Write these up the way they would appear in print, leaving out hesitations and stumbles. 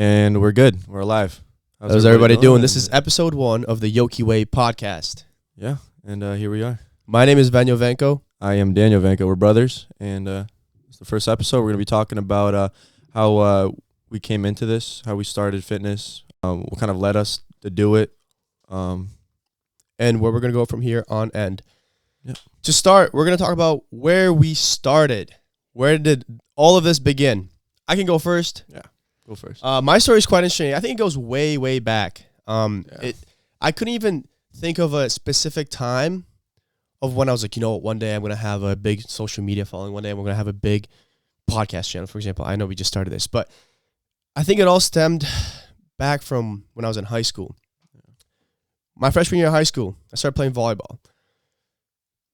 And we're good. We're alive. How's everybody doing? This is episode 1 of the Yoki Way Podcast. Yeah, and here we are. My name is Vanyo Venko. I am Daniel Venko. We're brothers, and it's the first episode. We're going to be talking about how we came into this, how we started fitness, what kind of led us to do it. And where we're going to go from here on end. Yeah. To start, we're going to talk about where we started. Where did all of this begin? I can go first. Yeah, go first. My story is quite interesting. I think it goes way, way back. I couldn't even think of a specific time of when I was like, you know what, one day I'm going to have a big social media following. One day I'm going to have a big podcast channel, for example. I know we just started this, but I think it all stemmed back from when I was in high school. My freshman year of high school, I started playing volleyball.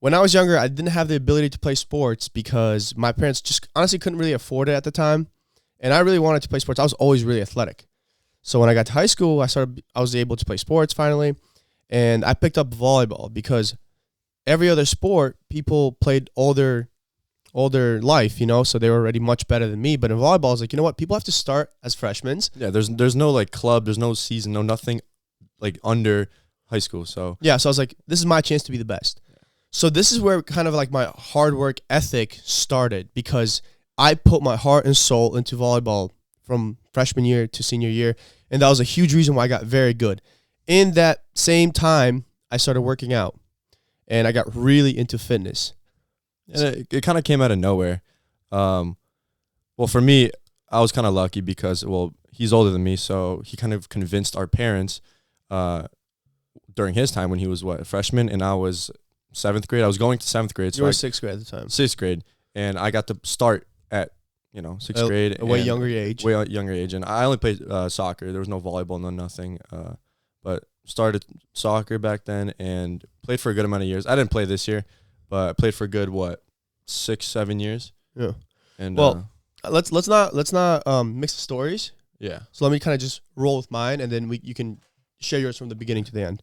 When I was younger, I didn't have the ability to play sports because my parents just honestly couldn't really afford it at the time. And I really wanted to play sports. I was always really athletic. So when I got to high school, I was able to play sports finally. And I picked up volleyball because every other sport, people played all their life, you know, so they were already much better than me. But in volleyball, I was like, you know what? People have to start as freshmen. Yeah, there's no like club, there's no season, no nothing like under high school. So yeah, so I was like, this is my chance to be the best. So this is where kind of like my hard work ethic started because I put my heart and soul into volleyball from freshman year to senior year. And that was a huge reason why I got very good. In that same time, I started working out and I got really into fitness. And it kind of came out of nowhere. Well, for me, I was kind of lucky because, well, he's older than me. So he kind of convinced our parents during his time when he was, a freshman, and I was 7th grade. I was going to 7th grade. So you were 6th grade at the time. 6th grade. And I got to start at, 6th grade. A way younger age. Way younger age. And I only played soccer. There was no volleyball, no nothing. But started soccer back then and played for a good amount of years. I didn't play this year, but I played for a good, 6-7 years. Yeah. And well, let's not mix the stories. Yeah. So let me kind of just roll with mine, and then you can share yours from the beginning to the end.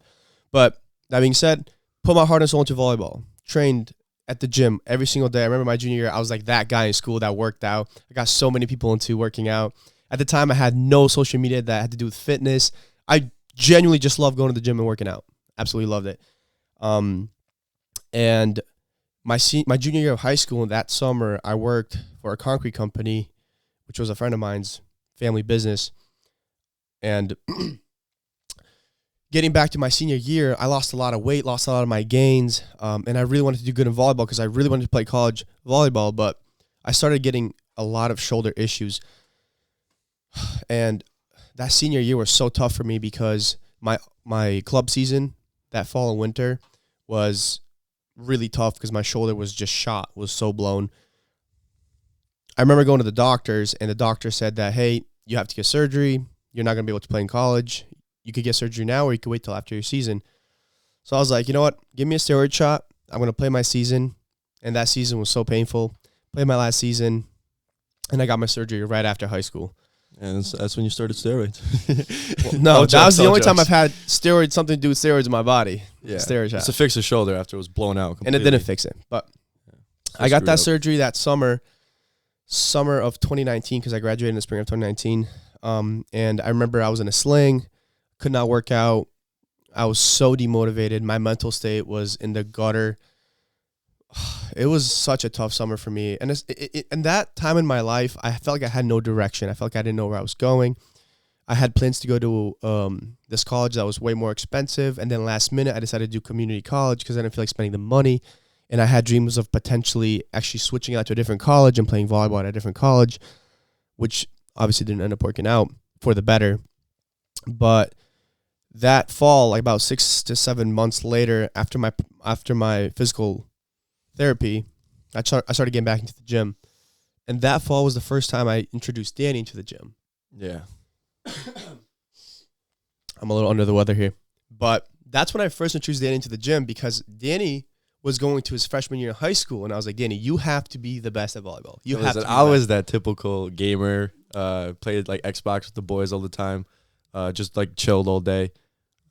But that being said, put my heart and soul into volleyball. Trained at the gym every single day. I remember my junior year, I was like that guy in school that worked out. I got so many people into working out. At the time, I had no social media that had to do with fitness. I genuinely just loved going to the gym and working out. Absolutely loved it. And my junior year of high school, that summer, I worked for a concrete company, which was a friend of mine's family business. And getting back to my senior year, I lost a lot of weight, lost a lot of my gains, and I really wanted to do good in volleyball because I really wanted to play college volleyball, but I started getting a lot of shoulder issues. And that senior year was so tough for me because my club season that fall and winter was really tough because my shoulder was just shot, was so blown. I remember going to the doctors, and the doctor said that, hey, you have to get surgery. You're not going to be able to play in college. You could get surgery now, or you could wait till after your season. So I was like, you know what? Give me a steroid shot. I'm going to play my season. And that season was so painful. Played my last season, and I got my surgery right after high school. And that's when you started steroids. Well, no, that was the only time I've had something to do with steroids in my body. Yeah. Steroid shot. It's to fix the shoulder after it was blown out completely. And it didn't fix it. But I got that surgery that summer of 2019, because I graduated in the spring of 2019. And I remember I was in a sling, could not work out. I was so demotivated. My mental state was in the gutter. It was such a tough summer for me. And and that time in my life, I felt like I had no direction. I felt like I didn't know where I was going. I had plans to go to this college that was way more expensive. And then last minute, I decided to do community college because I didn't feel like spending the money. And I had dreams of potentially actually switching out to a different college and playing volleyball at a different college, which obviously didn't end up working out for the better. But that fall, like about 6 to 7 months later, after my physical therapy, I started getting back into the gym. And that fall was the first time I introduced Danny into the gym. Yeah. I'm a little under the weather here. But that's when I first introduced Danny into the gym because Danny was going to his freshman year in high school. And I was like, Danny, you have to be the best at volleyball. I was that typical gamer, played like Xbox with the boys all the time, just like chilled all day.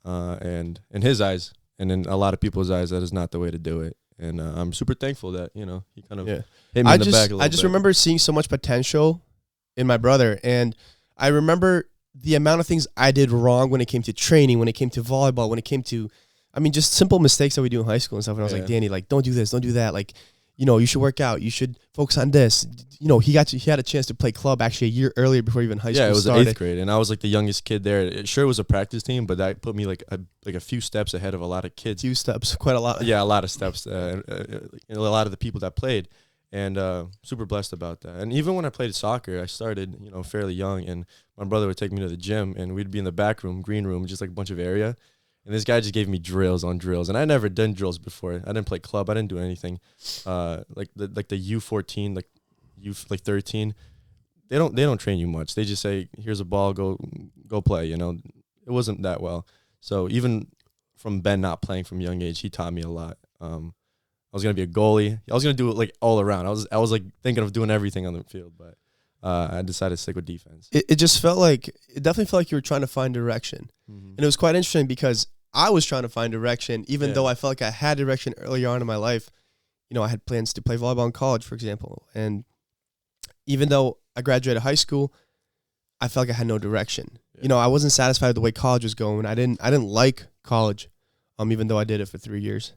And in his eyes, and in a lot of people's eyes, that is not the way to do it. And I'm super thankful that, he kind of hit me in the back a little bit. I just remember seeing so much potential in my brother. And I remember the amount of things I did wrong when it came to training, when it came to volleyball, when it came to, I mean, just simple mistakes that we do in high school and stuff. And I was like, Danny, like, don't do this, don't do that. Like, you know, you should work out. You should focus on this. You know, he had a chance to play club actually a year earlier before even high school started. Yeah, it was 8th grade, and I was like the youngest kid there. It sure was a practice team, but that put me like a few steps ahead of a lot of kids. Few steps, quite a lot. Yeah, a lot of steps. A lot of the people that played, and super blessed about that. And even when I played soccer, I started, you know, fairly young, and my brother would take me to the gym, and we'd be in the back room, green room, just like a bunch of area. And this guy just gave me drills on drills, and I never done drills before. I didn't play club. I didn't do anything. Like the U14, like U13, they don't train you much. They just say, here's a ball, go play. You know, it wasn't that well. So even from Ben not playing from a young age, he taught me a lot. I was gonna be a goalie. I was gonna do it like all around. I was like thinking of doing everything on the field, but I decided to stick with defense. It definitely felt like you were trying to find direction. Mm-hmm. And it was quite interesting because I was trying to find direction, even though I felt like I had direction earlier on in my life. You know, I had plans to play volleyball in college, for example. And even though I graduated high school, I felt like I had no direction. Yeah. You know, I wasn't satisfied with the way college was going. I didn't like college, even though I did it for 3 years.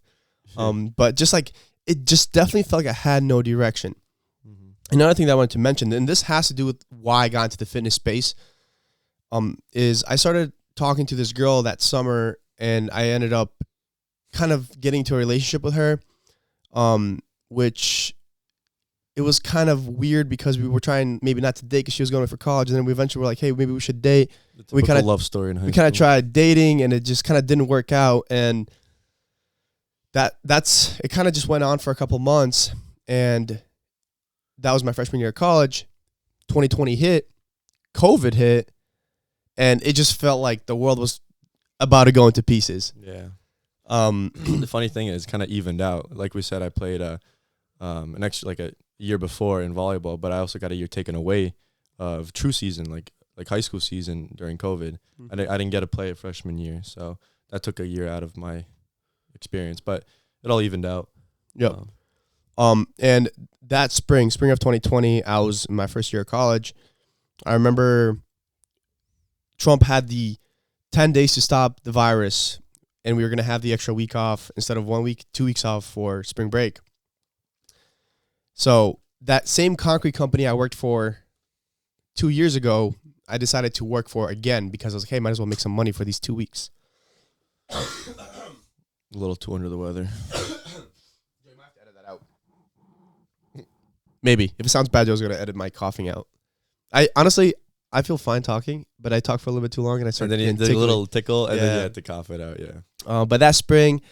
But just like, it just definitely felt like I had no direction. Mm-hmm. Another thing that I wanted to mention, and this has to do with why I got into the fitness space, is I started talking to this girl that summer, and I ended up kind of getting into a relationship with her, which it was kind of weird because we were trying maybe not to date because she was going away for college, and then we eventually were like, hey, maybe we should date. We kind of love story in high school. We kind of tried dating, and it just kind of didn't work out, and it kind of just went on for a couple months, and that was my freshman year of college. 2020 hit, COVID hit, and it just felt like the world was about to go into pieces. Yeah. The funny thing is, kind of evened out. Like we said, I played an extra like a year before in volleyball, but I also got a year taken away of true season, like high school season during COVID. Mm-hmm. I didn't get to play it freshman year, so that took a year out of my experience, but it all evened out. Yep. And that spring of 2020, I was in my first year of college. I remember Trump had the 10 days to stop the virus, and we were going to have the extra week off instead of 1 week, 2 weeks off for spring break. So that same concrete company I worked for 2 years ago, I decided to work for again because I was like, hey, might as well make some money for these 2 weeks. A little too under the weather. You might have to edit that out. Maybe. If it sounds bad, Joe's going to edit my coughing out. I feel fine talking, but I talk for a little bit too long, and I started and then you did a little tickle, and then you had to cough it out, yeah. But that spring,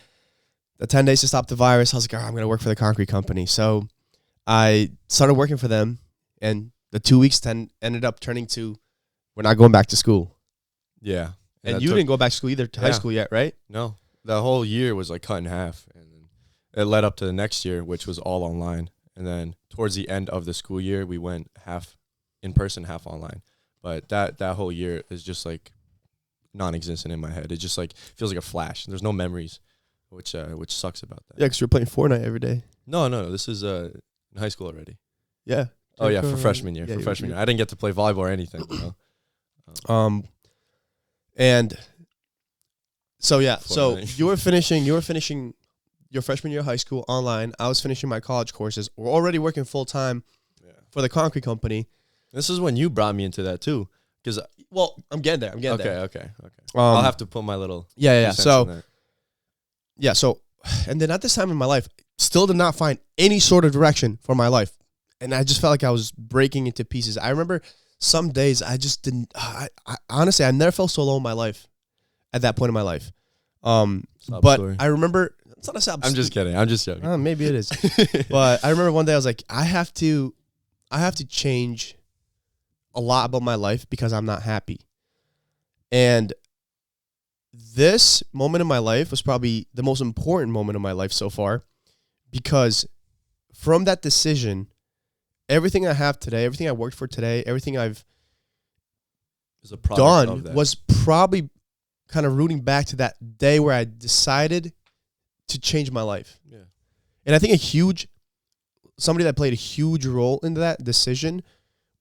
the 10 days to stop the virus, I was like, I'm going to work for the concrete company. So I started working for them, and the 2 weeks ended up turning to, we're not going back to school. Yeah. And you didn't go back to school either, to high school yet, right? No. The whole year was like cut in half, and then it led up to the next year, which was all online. And then towards the end of the school year, we went half in person, half online. But that whole year is just like non-existent in my head. It just like feels like a flash. There's no memories, which sucks about that. Yeah, because you're playing Fortnite every day. No. This is in high school already. Yeah. Oh yeah, for freshman year. Year, I didn't get to play volleyball or anything. You know? And so yeah, so you were finishing your freshman year of high school online. I was finishing my college courses. We're already working full time for the concrete company. This is when you brought me into that too, because I'm getting there. Okay. I'll have to put my little So and then at this time in my life, still did not find any sort of direction for my life, and I just felt like I was breaking into pieces. I remember some days I just didn't. I honestly, I never felt so low in my life at that point in my life. But story. I remember it's not a sob. I'm just kidding. I'm just joking. Maybe it is. But I remember one day I was like, I have to change a lot about my life because I'm not happy. And this moment in my life was probably the most important moment of my life so far, because from that decision, everything I have today, everything I worked for today, everything I've done was probably kind of rooting back to that day where I decided to change my life. Yeah. And I think somebody that played a huge role in that decision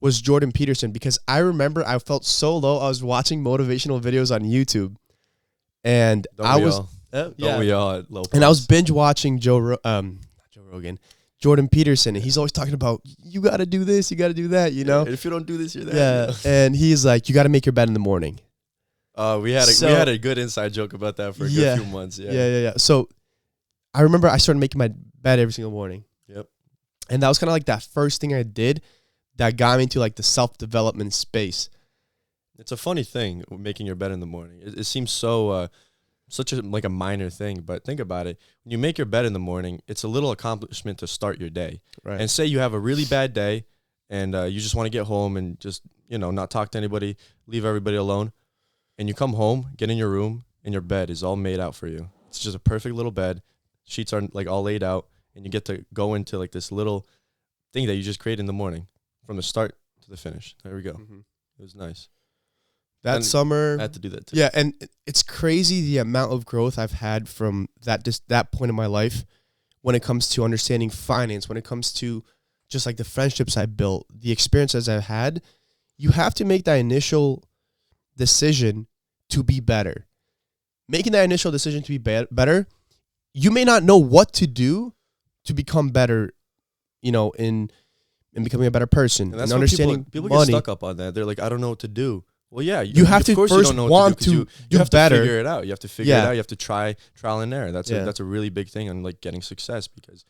was Jordan Peterson, because I remember I felt so low. I was watching motivational videos on YouTube, and Don't we all at low points. And I was binge watching not Joe Rogan, Jordan Peterson, and he's always talking about, you got to do this, you got to do that, you know? If you don't do this, you're that. Yeah, and he's like, you got to make your bed in the morning. We had a good inside joke about that for a good few months. Yeah. So I remember I started making my bed every single morning. Yep. And that was kind of like that first thing I did that got me into like the self-development space. It's a funny thing, making your bed in the morning. It seems so such a minor thing, but think about it. When you make your bed in the morning, it's a little accomplishment to start your day. Right. And say you have a really bad day, and you just want to get home and just not talk to anybody, leave everybody alone, and you come home, get in your room, and your bed is all made out for you. It's just a perfect little bed. Sheets are like all laid out, and you get to go into like this little thing that you just create in the morning, from the start to the finish. There we go. Mm-hmm. It was nice. That summer, I had to do that too. Yeah, and it's crazy the amount of growth I've had from that point in my life when it comes to understanding finance, when it comes to just like the friendships I built, the experiences I've had. You have to make that initial decision to be better. Making that initial decision to be better, you may not know what to do to become better, in becoming a better person. And that's and understanding people money. get stuck up on that. They're like, I don't know what to do. Well, yeah, you have to first want to you have better. to figure it out. You have to figure it out. You have to try trial and error. That's a really big thing on like getting success, because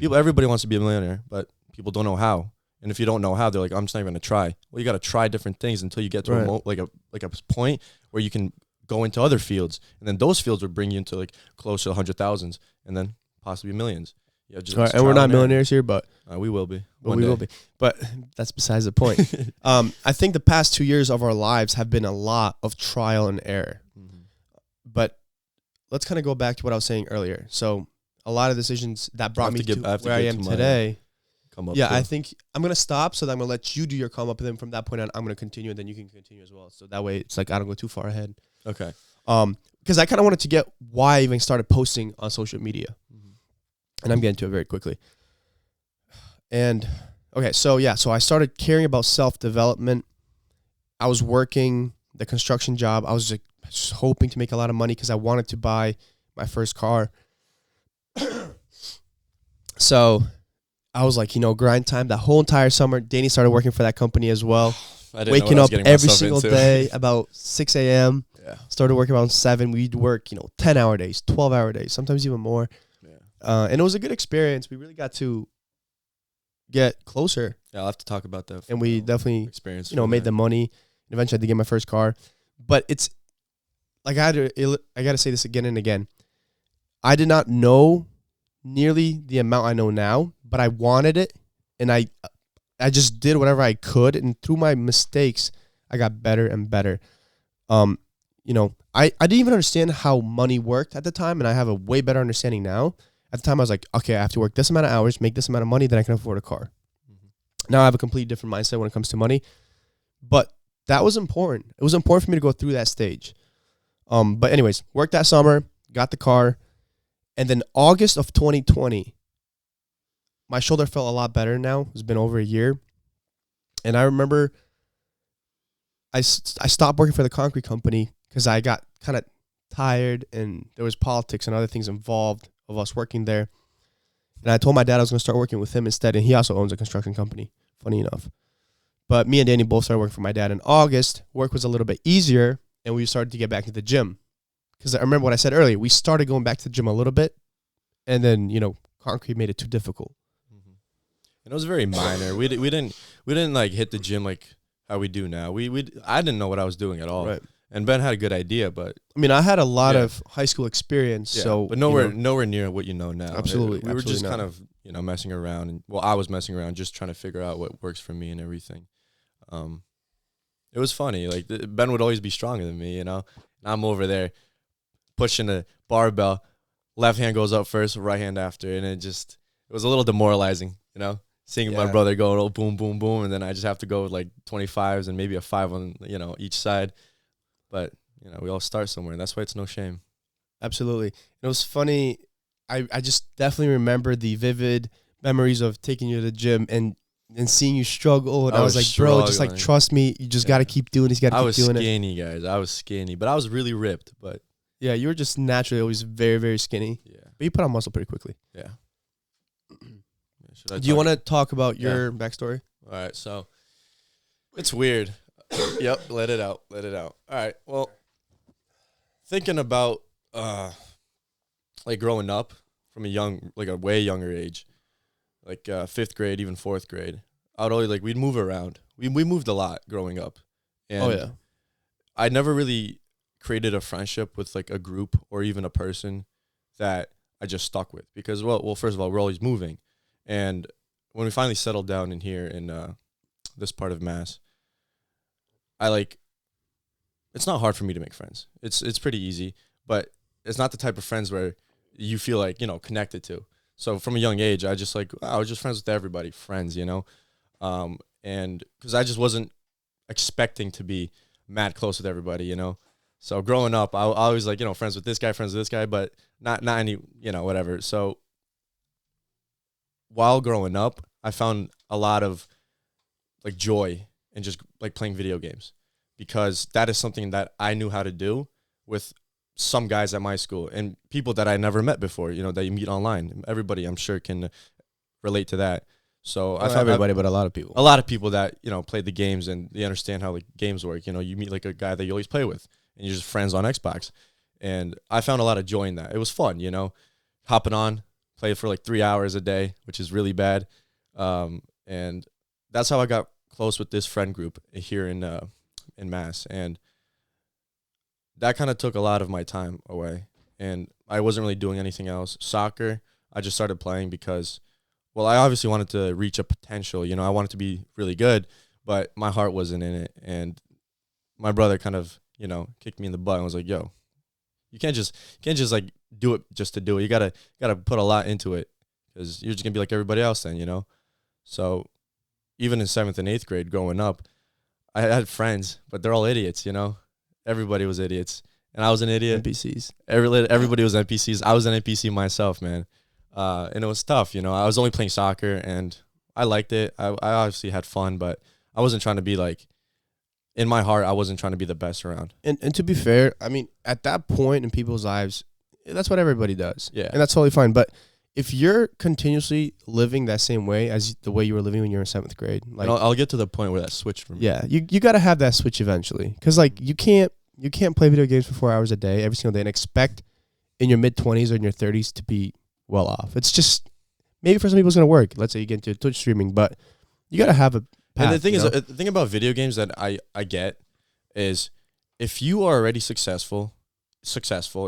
everybody wants to be a millionaire, but people don't know how. And if you don't know how, they're like, I'm just not even gonna try. Well, you got to try different things until you get to a point where you can go into other fields, and then those fields would bring you into like close to 100,000s, and then possibly millions. Yeah, just all right, and we're not millionaires here, but we will be. Will be. But that's besides the point. I think the past 2 years of our lives have been a lot of trial and error. Mm-hmm. But let's kind of go back to what I was saying earlier. So a lot of decisions that brought me to where I am today. I think I'm going to stop, so that I'm going to let you do your come up, and then from that point on, I'm going to continue, and then you can continue as well. So that way it's like I don't go too far ahead. Okay. Because I kind of wanted to get why I even started posting on social media. Mm-hmm. And I'm getting to it very quickly. And okay, so I started caring about self-development. I was working the construction job. I was just hoping to make a lot of money because I wanted to buy my first car. So I was like, grind time that whole entire summer. Danny started working for that company as well. Waking up every single day about 6 a.m. Yeah. Started working around 7. We'd work, 10-hour days, 12-hour days, sometimes even more. And it was a good experience. We really got to get closer. Yeah, I'll have to talk about that. And we definitely experienced, made the money. And eventually I had to get my first car. But it's like I got to say this again and again. I did not know nearly the amount I know now, but I wanted it, and I just did whatever I could, and through my mistakes, I got better and better. I didn't even understand how money worked at the time, and I have a way better understanding now. At the time, I was like, okay, I have to work this amount of hours, make this amount of money, then I can afford a car. Mm-hmm. Now I have a completely different mindset when it comes to money. But that was important. It was important for me to go through that stage. But anyways, worked that summer, got the car. And then August of 2020, my shoulder felt a lot better now. It's been over a year. And I remember I stopped working for the concrete company because I got kind of tired, and there was politics and other things involved of us working there. And I told my dad I was going to start working with him instead, and he also owns a construction company, funny enough. But me and Danny both started working for my dad in August. Work was a little bit easier, and we started to get back to the gym. Because I remember what I said earlier, we started going back to the gym a little bit, and then, concrete made it too difficult. Mm-hmm. And it was very minor. We didn't like hit the gym like how we do now. I didn't know what I was doing at all. Right. And Ben had a good idea, but I mean, I had a lot of high school experience, but nowhere near what you know now. Absolutely, we were just kind of messing around, and I was messing around, just trying to figure out what works for me and everything. It was funny. Like Ben would always be stronger than me, and I'm over there pushing a barbell. Left hand goes up first, right hand after, and it was a little demoralizing, seeing my brother go boom, boom, boom, and then I just have to go with like 25s and maybe a 5 on each side. But, we all start somewhere, and that's why it's no shame. Absolutely. It was funny. I just definitely remember the vivid memories of taking you to the gym, and and seeing you struggle, and I was like, struggling. bro, just like trust me, you just got to keep doing this. You got to keep doing it. I was skinny, guys. I was skinny, but I was really ripped. But yeah, you were just naturally always very, very skinny. Yeah, but you put on muscle pretty quickly. Yeah. Do you want to talk about your backstory? All right, so it's weird. Yep, let it out. All right, well, thinking about like growing up from a way younger age, like 5th grade, even 4th grade, I would always we'd move around. We moved a lot growing up, and I never really created a friendship with like a group or even a person that I just stuck with because well, first of all, we're always moving. And when we finally settled down in here in this part of Mass, it's not hard for me to make friends. It's pretty easy, but it's not the type of friends where you feel like, connected to. So from a young age, I was just friends with everybody, friends, and because I just wasn't expecting to be mad close with everybody, So growing up, I always friends with this guy, but not any, whatever. So while growing up, I found a lot of joy in just playing video games because that is something that I knew how to do with some guys at my school and people that I never met before, that you meet online. Everybody, I'm sure, can relate to that. So I found everybody, but a lot of people. A lot of people that, played the games and they understand how games work. You meet a guy that you always play with and you're just friends on Xbox. And I found a lot of joy in that. It was fun, hopping on, play for 3 hours a day, which is really bad. And that's how I got close with this friend group here in Mass. And that kind of took a lot of my time away. And I wasn't really doing anything else. Soccer, I just started playing because, well, I obviously wanted to reach a potential. I wanted to be really good, but my heart wasn't in it. And my brother kind of, kicked me in the butt and was like, yo, you can't just do it just to do it. You gotta put a lot into it because you're just gonna be like everybody else then, So even in 7th and 8th grade growing up, I had friends, but they're all idiots, Everybody was idiots. And I was an idiot. NPCs. Everybody was NPCs. I was an NPC myself, man. And it was tough, I was only playing soccer and I liked it. I obviously had fun, but I wasn't trying to be in my heart, I wasn't trying to be the best around. And to be fair, I mean, at that point in people's lives, that's what everybody does. Yeah. And that's totally fine. But if you're continuously living that same way as the way you were living when you were in 7th grade, I'll get to the point where that switched for me. Yeah, you got to have that switch eventually. Because you can't play video games for 4 hours a day every single day and expect in your mid-20s or in your 30s to be well off. It's just, maybe for some people it's going to work. Let's say you get into Twitch streaming, but you got to have a path. And the thing is, the thing about video games that I get is if you are already successful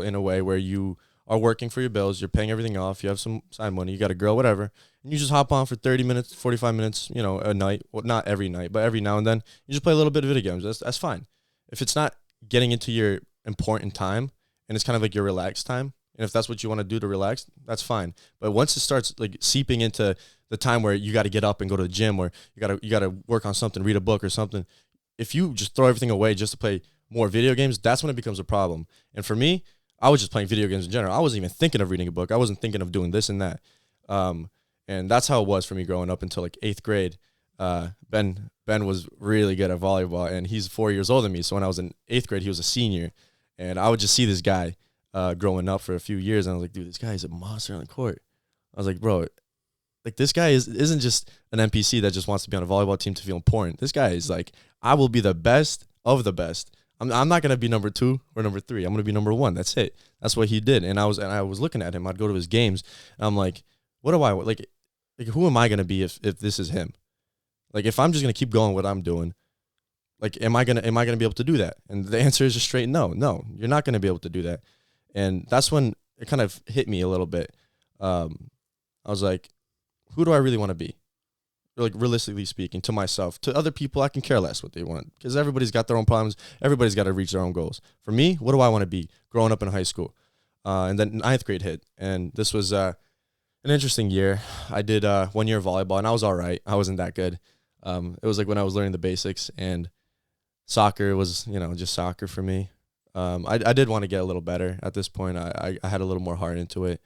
in a way where you are working for your bills, you're paying everything off, you have some side money, you got a girl, whatever, and you just hop on for 30 minutes, 45 minutes, a night. Well, not every night, but every now and then, you just play a little bit of video games. That's fine. If it's not getting into your important time and it's kind of your relaxed time, and if that's what you want to do to relax, that's fine. But once it starts seeping into the time where you got to get up and go to the gym, or you got to work on something, read a book or something, if you just throw everything away just to play more video games, that's when it becomes a problem. And for me, I was just playing video games in general. I wasn't even thinking of reading a book. I wasn't thinking of doing this and that. And that's how it was for me growing up until 8th grade. Ben was really good at volleyball, and he's 4 years older than me. So when I was in 8th grade, he was a senior, and I would just see this guy growing up for a few years, and I was like, dude, this guy is a monster on the court. I was like, bro, this guy isn't just an NPC that just wants to be on a volleyball team to feel important. This guy is I will be the best of the best. I'm not gonna be number 2 or number 3. I'm gonna be number 1. That's it. That's what he did. And I was looking at him. I'd go to his games, and I'm like, what do I like? Who am I gonna be if this is him? If I'm just gonna keep going what I'm doing, am I gonna be able to do that? And the answer is just straight no. You're not gonna be able to do that. And that's when it kind of hit me a little bit. I was like, who do I really want to be? Realistically speaking, to myself. To other people, I can care less what they want because everybody's got their own problems. Everybody's got to reach their own goals. For me, what do I want to be growing up in high school? And then 9th grade hit, and this was an interesting year. I did 1 year of volleyball, and I was all right. I wasn't that good. It was when I was learning the basics, and soccer was, just soccer for me. I did want to get a little better at this point. I had a little more heart into it.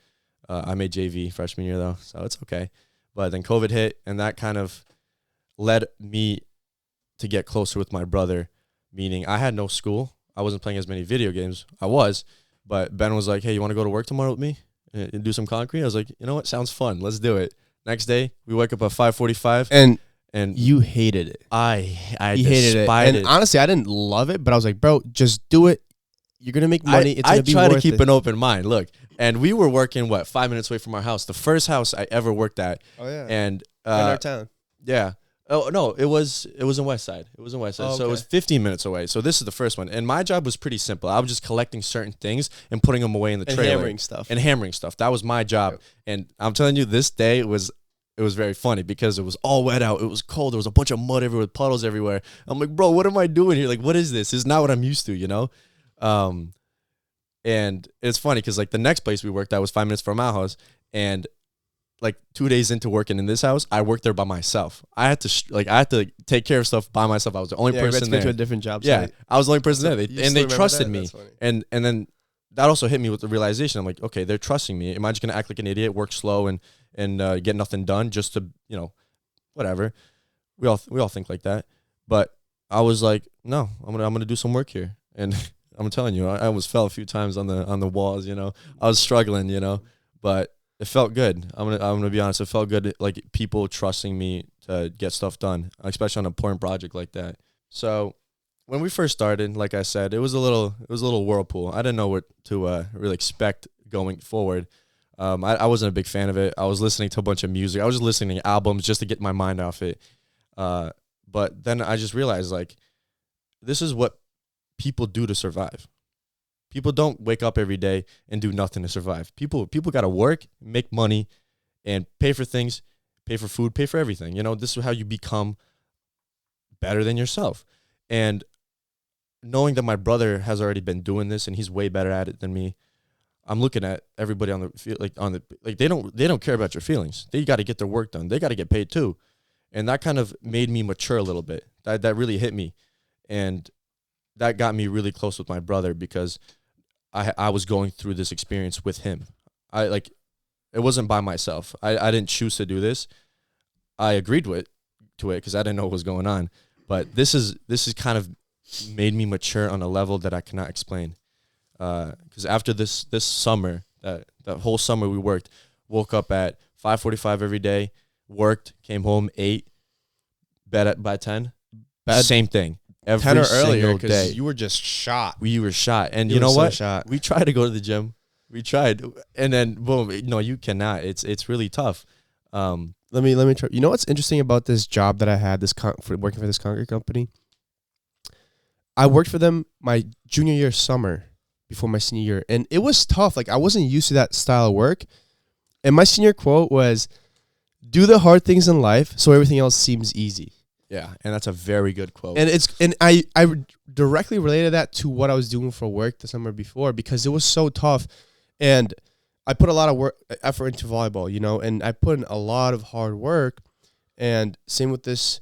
I made JV freshman year, though, so it's okay. But then COVID hit, and that kind of led me to get closer with my brother, meaning I had no school. I wasn't playing as many video games. I was, but Ben was like, hey, you want to go to work tomorrow with me and do some concrete? I was like, you know what? Sounds fun. Let's do it. Next day, we wake up at 5:45. And you hated it. I hated it. And honestly, I didn't love it, but I was like, bro, just do it. You're going to make money. It's going to be worth it. I try to keep an open mind. Look, and we were working, 5 minutes away from our house. The first house I ever worked at. Oh, yeah. And in our town. Yeah. Oh, no, it was in West Side. It was in West Side. Okay. So it was 15 minutes away. So this is the first one. And my job was pretty simple. I was just collecting certain things and putting them away in the trailer. And hammering stuff. That was my job. Yep. And I'm telling you, this day it was very funny because it was all wet out. It was cold. There was a bunch of mud everywhere with puddles everywhere. I'm like, bro, what am I doing here? Like, what is this? This is not what I'm used to, you know? And it's funny because, like, the next place we worked at was 5 minutes from our house. And like 2 days into working in this house, I worked there by myself. I had to take care of stuff by myself. I was the only person there. To a different job site. Yeah, I was the only person there. They trusted me. And then that also hit me with the realization. I'm like, okay, they're trusting me. Am I just gonna act like an idiot, work slow, and get nothing done just to, whatever? We all think like that. But I was like, no, I'm gonna do some work here. And I'm telling you, I almost fell a few times on the walls. I was struggling, but it felt good. I'm gonna be honest. It felt good, like people trusting me to get stuff done, especially on an important project like that. So when we first started, like I said, it was a little whirlpool. I didn't know what to really expect going forward. I wasn't a big fan of it. I was listening to a bunch of music. I was just listening to albums just to get my mind off it. But then I just realized, like, this is what people do to survive. People don't wake up every day and do nothing to survive. People got to work, make money, and pay for things, pay for food, pay for everything. This is how you become better than yourself. And knowing that my brother has already been doing this and he's way better at it than me, I'm looking at everybody they don't care about your feelings. They got to get their work done. They got to get paid too. And that kind of made me mature a little bit. That really hit me. And that got me really close with my brother because I was going through this experience with him. It wasn't by myself. I didn't choose to do this. I agreed to it because I didn't know what was going on. But this is kind of made me mature on a level that I cannot explain. Because after this summer, that whole summer we woke up at 5:45 every day, worked, came home, ate, bed by 10. Same thing. Every 10 or earlier because you were just shot. We were shot. And you know what? Shot. We tried to go to the gym. We tried. And then, boom. No, you cannot. It's really tough. Let me try. You know what's interesting about this job that I had, working for this concrete company? I worked for them my junior year summer before my senior year. And it was tough. Like, I wasn't used to that style of work. And my senior quote was, do the hard things in life so everything else seems easy. Yeah, and that's a very good quote. And I directly related that to what I was doing for work the summer before because it was so tough, and I put a lot of effort into volleyball, and I put in a lot of hard work, and same with this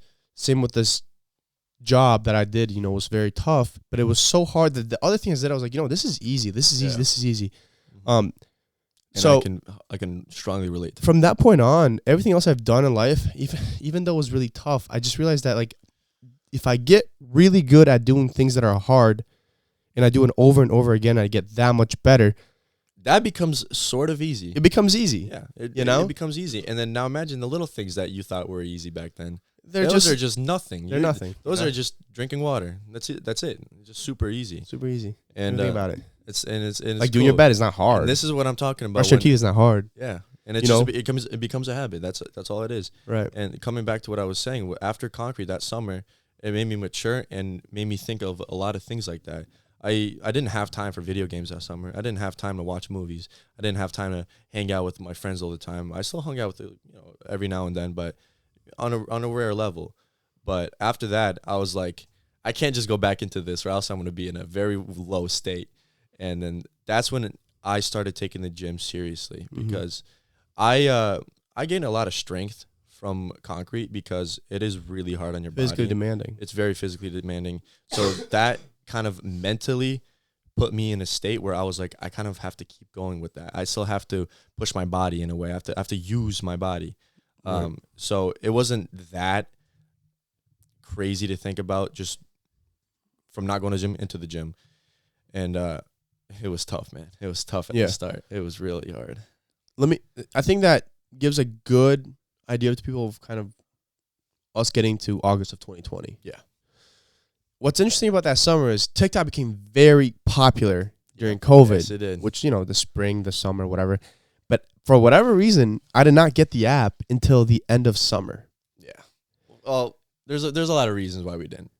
job that I did, was very tough, but it was so hard that the other thing is that I was like, this is easy, this is easy. And so I can strongly relate to that. From that point on, everything else I've done in life, even though it was really tough, I just realized that, like, if I get really good at doing things that are hard and I do it over and over again, I get that much better. That becomes sort of easy. It becomes easy. Yeah. It becomes easy. And then now imagine the little things that you thought were easy back then. Those are just nothing. They're nothing. Those are just drinking water. That's it. Just super easy. Super easy. And think about it. It's like cool. doing your bed is not hard. And this is what I'm talking about. Brushing your teeth is not hard. Yeah, and it becomes a habit. That's all it is. Right. And coming back to what I was saying, after concrete that summer, it made me mature and made me think of a lot of things like that. I didn't have time for video games that summer. I didn't have time to watch movies. I didn't have time to hang out with my friends all the time. I still hung out with every now and then, but on a rare level. But after that, I was like, I can't just go back into this, or else I'm going to be in a very low state. And then that's when I started taking the gym seriously because I gained a lot of strength from concrete because it is really hard on your body. Physically demanding. It's very physically demanding. So that kind of mentally put me in a state where I was like, I kind of have to keep going with that. I still have to push my body in a way. I have to use my body. Right. So it wasn't that crazy to think about, just from not going to gym into the gym. And it was tough, man. It was tough at the start. It was really hard. I think that gives a good idea to people of kind of us getting to August of 2020. Yeah. What's interesting about that summer is TikTok became very popular during COVID. Yes, it did. Which, the spring, the summer, whatever. But for whatever reason, I did not get the app until the end of summer. Yeah. Well, there's a lot of reasons why we didn't.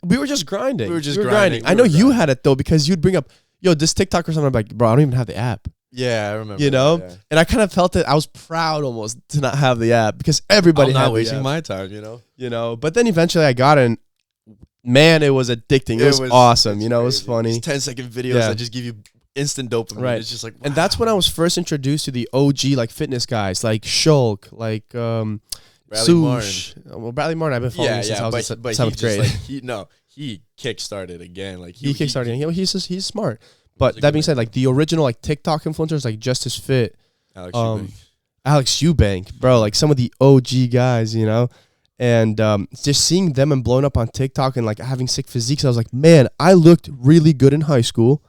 We were just grinding. We were grinding. I know you had it, though, because you'd bring up, this TikTok or something. I'm like, bro, I don't even have the app. Yeah, I remember. Yeah. And I kind of felt it. I was proud almost to not have the app because everybody had not the wasting app. my time, But then eventually I got it, and man, it was addicting. It was awesome. It was funny. These 10-second videos that just give you instant dopamine. Right. It's just like, wow. And that's when I was first introduced to the OG like fitness guys, like Shulk, like Sush. Well, Bradley Martin, I've been following since I was in 7th grade. He kickstarted again. Like he kickstarted. He's smart. But that being said, like the original like TikTok influencers, like Justice Fit, Alex Eubank, bro, like some of the OG guys, and just seeing them and blowing up on TikTok and like having sick physiques, I was like, man, I looked really good in high school,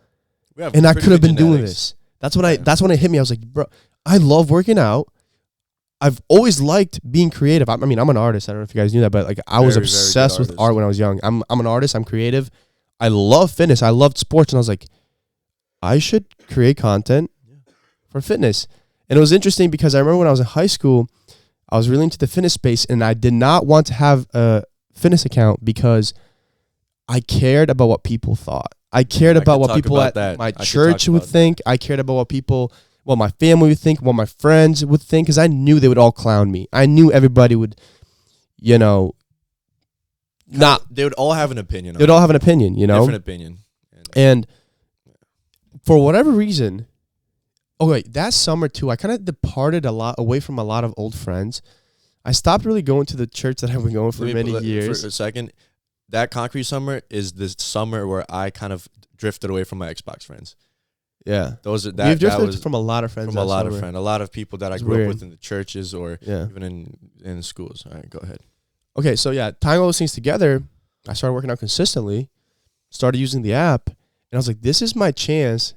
and I could have been doing this. That's when it hit me. I was like, bro, I love working out. I've always liked being creative. I mean, I'm an artist. I don't know if you guys knew that, but like I was obsessed with art when I was young. I'm an artist. I'm creative. I love fitness. I loved sports, and I was like, I should create content for fitness. And it was interesting because I remember when I was in high school, I was really into the fitness space, and I did not want to have a fitness account because I cared about what people thought. I cared about what people at my church would think. I cared about what my family would think, what my friends would think, because I knew they would all clown me. I knew everybody would, they would all have an opinion. They would all have an opinion, Different opinion. And for whatever reason, that summer too, I kind of departed a lot away from a lot of old friends. I stopped really going to the church that I've been going for many years. For a second, that concrete summer is the summer where I kind of drifted away from my Xbox friends. Yeah, we've drifted from a lot of friends. From a lot of friends, a lot of people that I grew up with in the churches or even in schools. All right, go ahead. Okay, so tying all those things together, I started working out consistently, started using the app, and I was like, this is my chance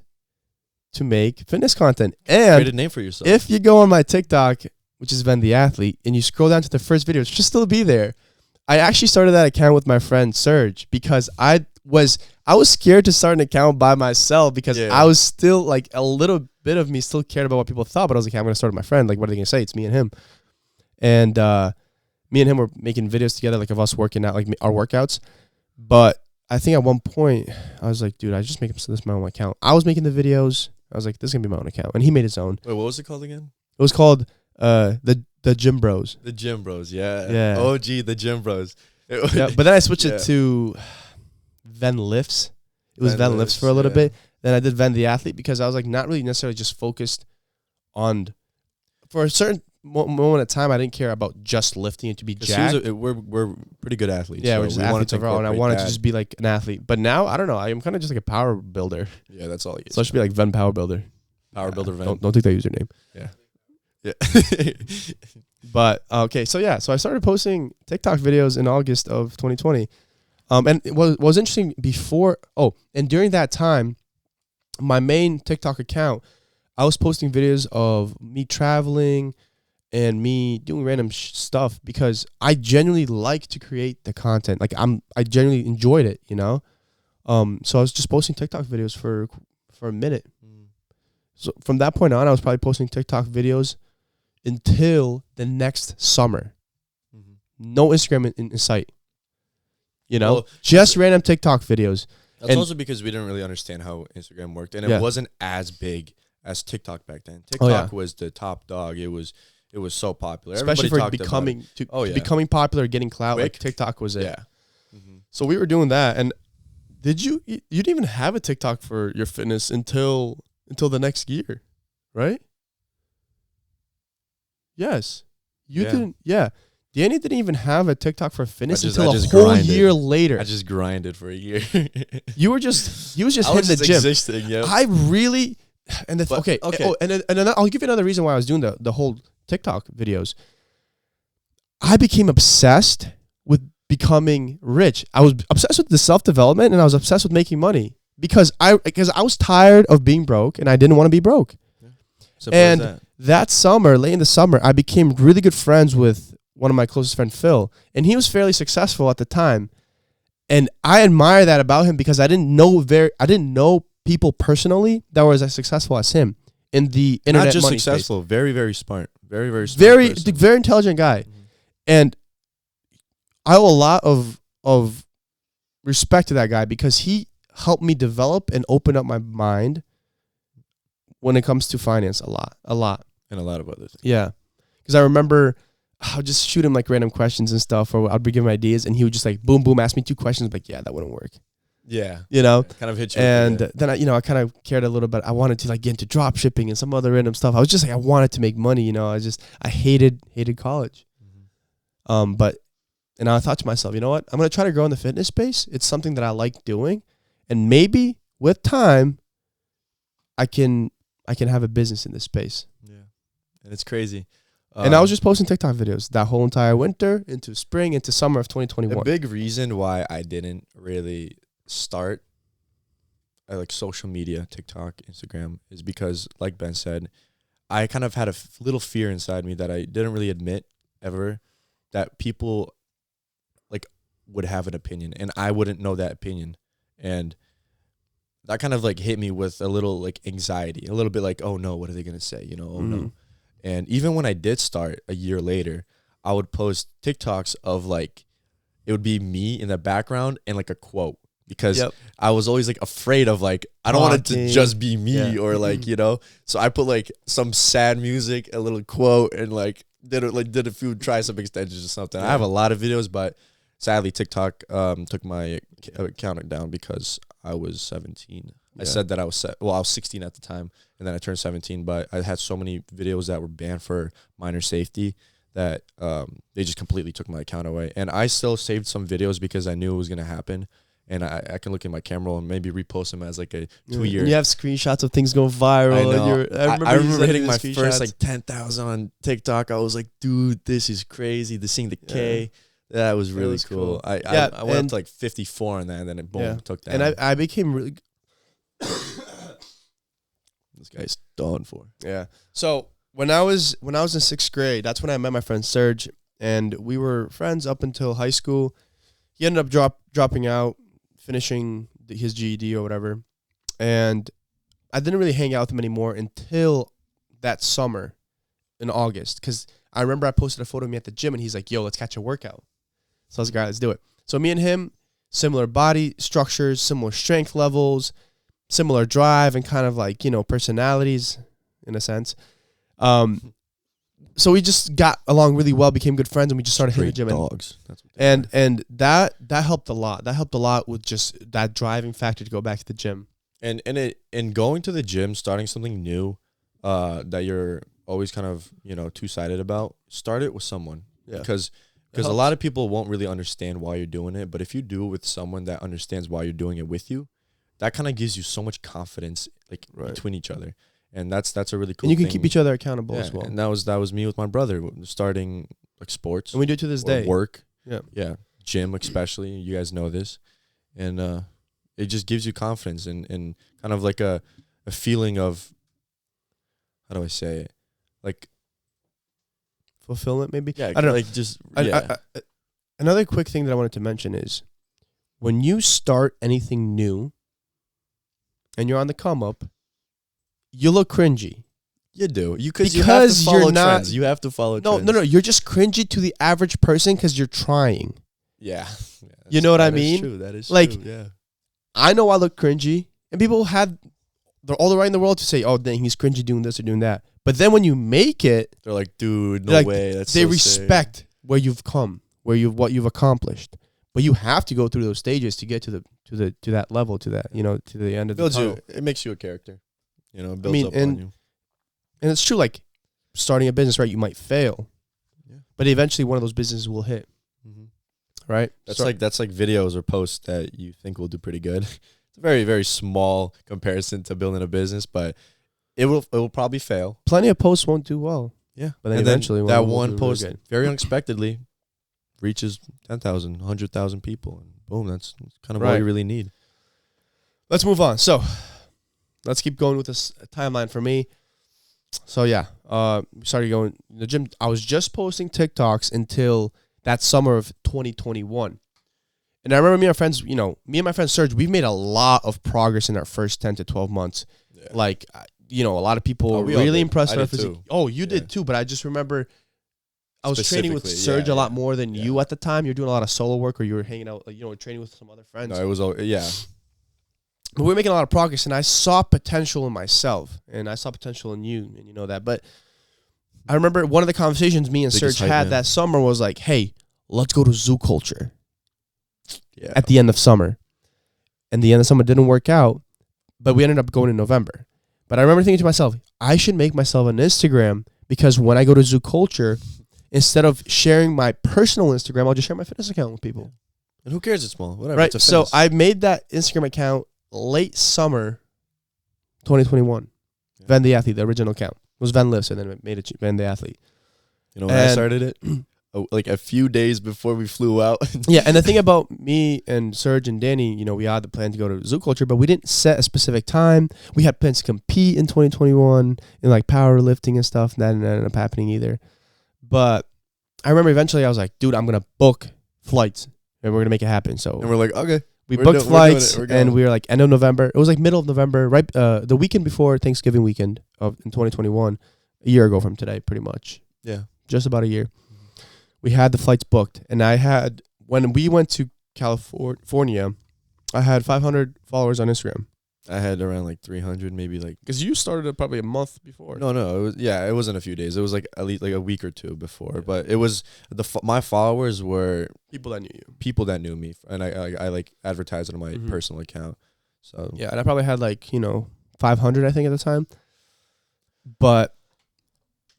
to make fitness content. And create a name for yourself. If you go on my TikTok, which is Ben the Athlete, and you scroll down to the first video, it should still be there. I actually started that account with my friend Serge because I was scared to start an account by myself because I was still like a little bit of me still cared about what people thought, but I was like, hey, I'm going to start with my friend. Like, what are they going to say? It's me and him. And me and him were making videos together, like of us working out, like our workouts. But I think at one point I was like, dude, I just make this my own account. I was making the videos. I was like, this is going to be my own account. And he made his own. Wait, what was it called again? It was called the Gym Bros. The Gym Bros, yeah. OG, the Gym Bros. But then I switched it to Ven Lifts. It was Ven Lifts for a little bit. Then I did Ven the Athlete because I was like not really necessarily just focused on, for a certain moment of time, I didn't care about just lifting it to be jacked. We're pretty good athletes. Yeah, we're just athletes overall, and I wanted to just be like an athlete. But now, I don't know. I'm kind of just like a power builder. Yeah, that's all he is. So I should be like Ven Power Builder. Power Builder Ven. Don't take that username. Yeah. But okay, so I started posting TikTok videos in August of 2020. And what was interesting and during that time, my main TikTok account, I was posting videos of me traveling and me doing random stuff because I genuinely like to create the content. Like I genuinely enjoyed it, So I was just posting TikTok videos for a minute. So from that point on, I was probably posting TikTok videos until the next summer. No Instagram in sight. Just random TikTok videos. That's also because we didn't really understand how Instagram worked, and it wasn't as big as TikTok back then. TikTok was the top dog. It was so popular, especially for becoming popular, getting clout. Quick. Like TikTok was it. Yeah. So we were doing that, and you didn't even have a TikTok for your fitness until the next year, right? Yes, you didn't. Yeah. Danny didn't even have a TikTok for fitness until a whole year later. I just grinded for a year. He was just hitting the gym. Existing, yep. I really, and okay. Oh, and then I'll give you another reason why I was doing the whole TikTok videos. I became obsessed with becoming rich. I was obsessed with the self-development, and I was obsessed with making money because I was tired of being broke, and I didn't want to be broke. Yeah. And that summer, late in the summer, I became really good friends with one of my closest friends, Phil, and he was fairly successful at the time. And I admire that about him because I didn't know people personally that were as successful as him in the internet. Not just money successful, space. very, very smart, very, very smart, very intelligent guy, and I owe a lot of respect to that guy because he helped me develop and open up my mind when it comes to finance a lot, and a lot of other things. Yeah, because I remember I would just shoot him like random questions and stuff, or I'd be giving him ideas, and he would just like boom, boom, ask me 2 questions. Like, yeah, that wouldn't work. Yeah, Kind of hit you. And then I kind of cared a little bit. I wanted to like get into drop shipping and some other random stuff. I was just like, I wanted to make money. I hated college. But I thought to myself, you know what? I'm gonna try to grow in the fitness space. It's something that I like doing, and maybe with time, I can have a business in this space. Yeah, and it's crazy. And I was just posting TikTok videos that whole entire winter into spring into summer of 2021. A big reason why I didn't really start like social media, TikTok, Instagram, is because, like Ben said, I kind of had a little fear inside me that I didn't really admit ever, that people like would have an opinion and I wouldn't know that opinion. And that kind of like hit me with a little like anxiety, a little bit like, oh no, what are they going to say? Oh no. And even when I did start a year later, I would post TikToks of like, it would be me in the background and like a quote, because I was always like afraid of like, I don't want it to just be me or like, so I put like some sad music, a little quote, and like did a few tricep extensions or something. I have a lot of videos, but sadly TikTok took my account down because I was 17. I said that I was I was 16 at the time, and then I turned 17. But I had so many videos that were banned for minor safety that they just completely took my account away. And I still saved some videos because I knew it was gonna happen, and I can look at my camera and maybe repost them as like a 2-year. You have screenshots of things going viral. I know. I remember hitting my screenshots. first like 10,000 on TikTok. I was like, dude, this is crazy. The seeing the K. That was really cool. I went up to like 54 on that, and then it boom took down. And I became really. This guy's done for. Yeah. So when I was in 6th grade, that's when I met my friend Serge, and we were friends up until high school. He ended up dropping out, finishing his GED or whatever, and I didn't really hang out with him anymore until that summer in August, because I remember I posted a photo of me at the gym, and he's like, yo, let's catch a workout. So I was like, all right, let's do it. So me and him, similar body structures, similar strength levels, similar drive, and kind of like, personalities in a sense. So we just got along really well, became good friends, and we just started hitting the gym. Dogs. And that helped a lot. That helped a lot with just that driving factor to go back to the gym. And going to the gym, starting something new that you're always kind of, two-sided about, start it with someone. Yeah. Because a lot of people won't really understand why you're doing it, but if you do it with someone that understands why you're doing it with you, that kind of gives you so much confidence between each other. And that's a really cool thing. And you can keep each other accountable as well. And that was me with my brother, starting like sports. And we do it to this day. Work. Yeah. Yeah. Gym especially. You guys know this. And it just gives you confidence and kind of like a feeling of, how do I say it? Like fulfillment, maybe? Yeah. I don't know. Like just, another quick thing that I wanted to mention is when you start anything new and you're on the come up, you look cringy. You do. Because you have to follow trends. You have to follow trends. No. You're just cringy to the average person because you're trying. Yeah. You know what I mean? True. That is like, true. Yeah. I know I look cringy, and people have all the right in the world to say, oh, dang, he's cringy doing this or doing that. But then when you make it, they're like, dude, no way. That's they respect where you've come, what you've accomplished. But you have to go through those stages to get to that level, to that, to the end of the tunnel. It makes you a character. It builds up on you. And it's true, like starting a business, right? You might fail, but eventually one of those businesses will hit. Mm-hmm. Right? That's like videos or posts that you think will do pretty good. It's a very, very small comparison to building a business, but it will probably fail. Plenty of posts won't do well. Yeah. But then eventually that one post, very unexpectedly, reaches 10,000, 100,000 people, and boom, that's kind of all you really need. Let's move on. So let's keep going with this timeline for me. So yeah, started going to the gym. I was just posting TikToks until that summer of 2021. And I remember me and my friend Serge, we've made a lot of progress in our first 10 to 12 months. Yeah. Like, a lot of people really impressed with our physique. Oh, you did too, but I just remember I was training with Serge a lot more than you at the time. You were doing a lot of solo work, or you were hanging out, training with some other friends. No, it was, But we were making a lot of progress, and I saw potential in myself, and I saw potential in you, and you know that. But I remember one of the conversations me and Serge had that summer was like, hey, let's go to Zoo Culture at the end of summer. And the end of summer didn't work out, but we ended up going in November. But I remember thinking to myself, I should make myself an Instagram, because when I go to Zoo Culture, instead of sharing my personal Instagram, I'll just share my fitness account with people. And who cares? It's small. Whatever. Right. So I made that Instagram account late summer 2021. Yeah. Van the Athlete, the original account. It was Van Lifts, and then it made it Van the Athlete. You know when I started it? Like a few days before we flew out. Yeah, and the thing about me and Serge and Danny, we had the plan to go to Zoo Culture, but we didn't set a specific time. We had plans to compete in 2021 in like powerlifting and stuff, and that didn't end up happening either. But I remember eventually I was like, dude, I'm going to book flights, and we're going to make it happen. So and we're like, okay. We booked flights, and we were like end of November. It was like middle of November, right? The weekend before Thanksgiving weekend in 2021, a year ago from today, pretty much. Yeah. Just about a year. We had the flights booked, and when we went to California, I had 500 followers on Instagram. I had around like 300, maybe like. Because you started it probably a month before. No, it wasn't a few days. It was like at least like a week or two before. Yeah. But it was my followers were people that knew you, people that knew me, and I like advertised it on my personal account. So yeah, and I probably had like 500 I think at the time. But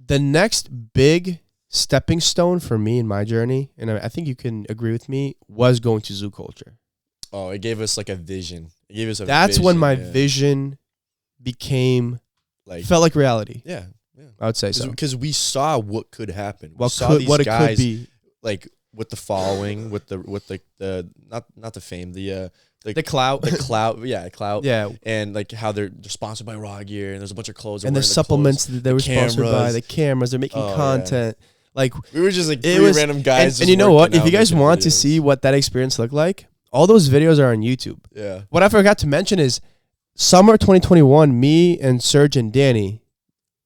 the next big stepping stone for me in my journey, and I think you can agree with me, was going to Zoo Culture. Oh, it gave us like a vision. It gave us a That's vision, when my vision became felt like reality. Yeah. I would say so. Because we saw what could happen. What it could be. Like with the following, with the not the fame, the clout. The clout, clout. Yeah. And like how they're sponsored by Raw Gear, and there's a bunch of clothes. And there's supplements that they were sponsored by, the cameras, they're making content. Yeah. Like we were just like three random guys. And you know what? If you guys want to see what that experience looked like, all those videos are on YouTube. Yeah. What I forgot to mention is summer 2021, me and Serge and Danny,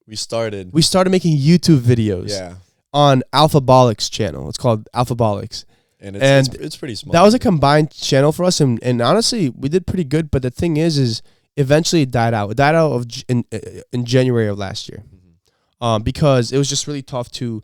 we started making YouTube videos. Yeah. On Alphabolic's channel. It's called Alphabolics. And it's pretty small. That was a combined channel for us, and honestly, we did pretty good. But the thing is eventually it died out. It died out in January of last year, because it was just really tough to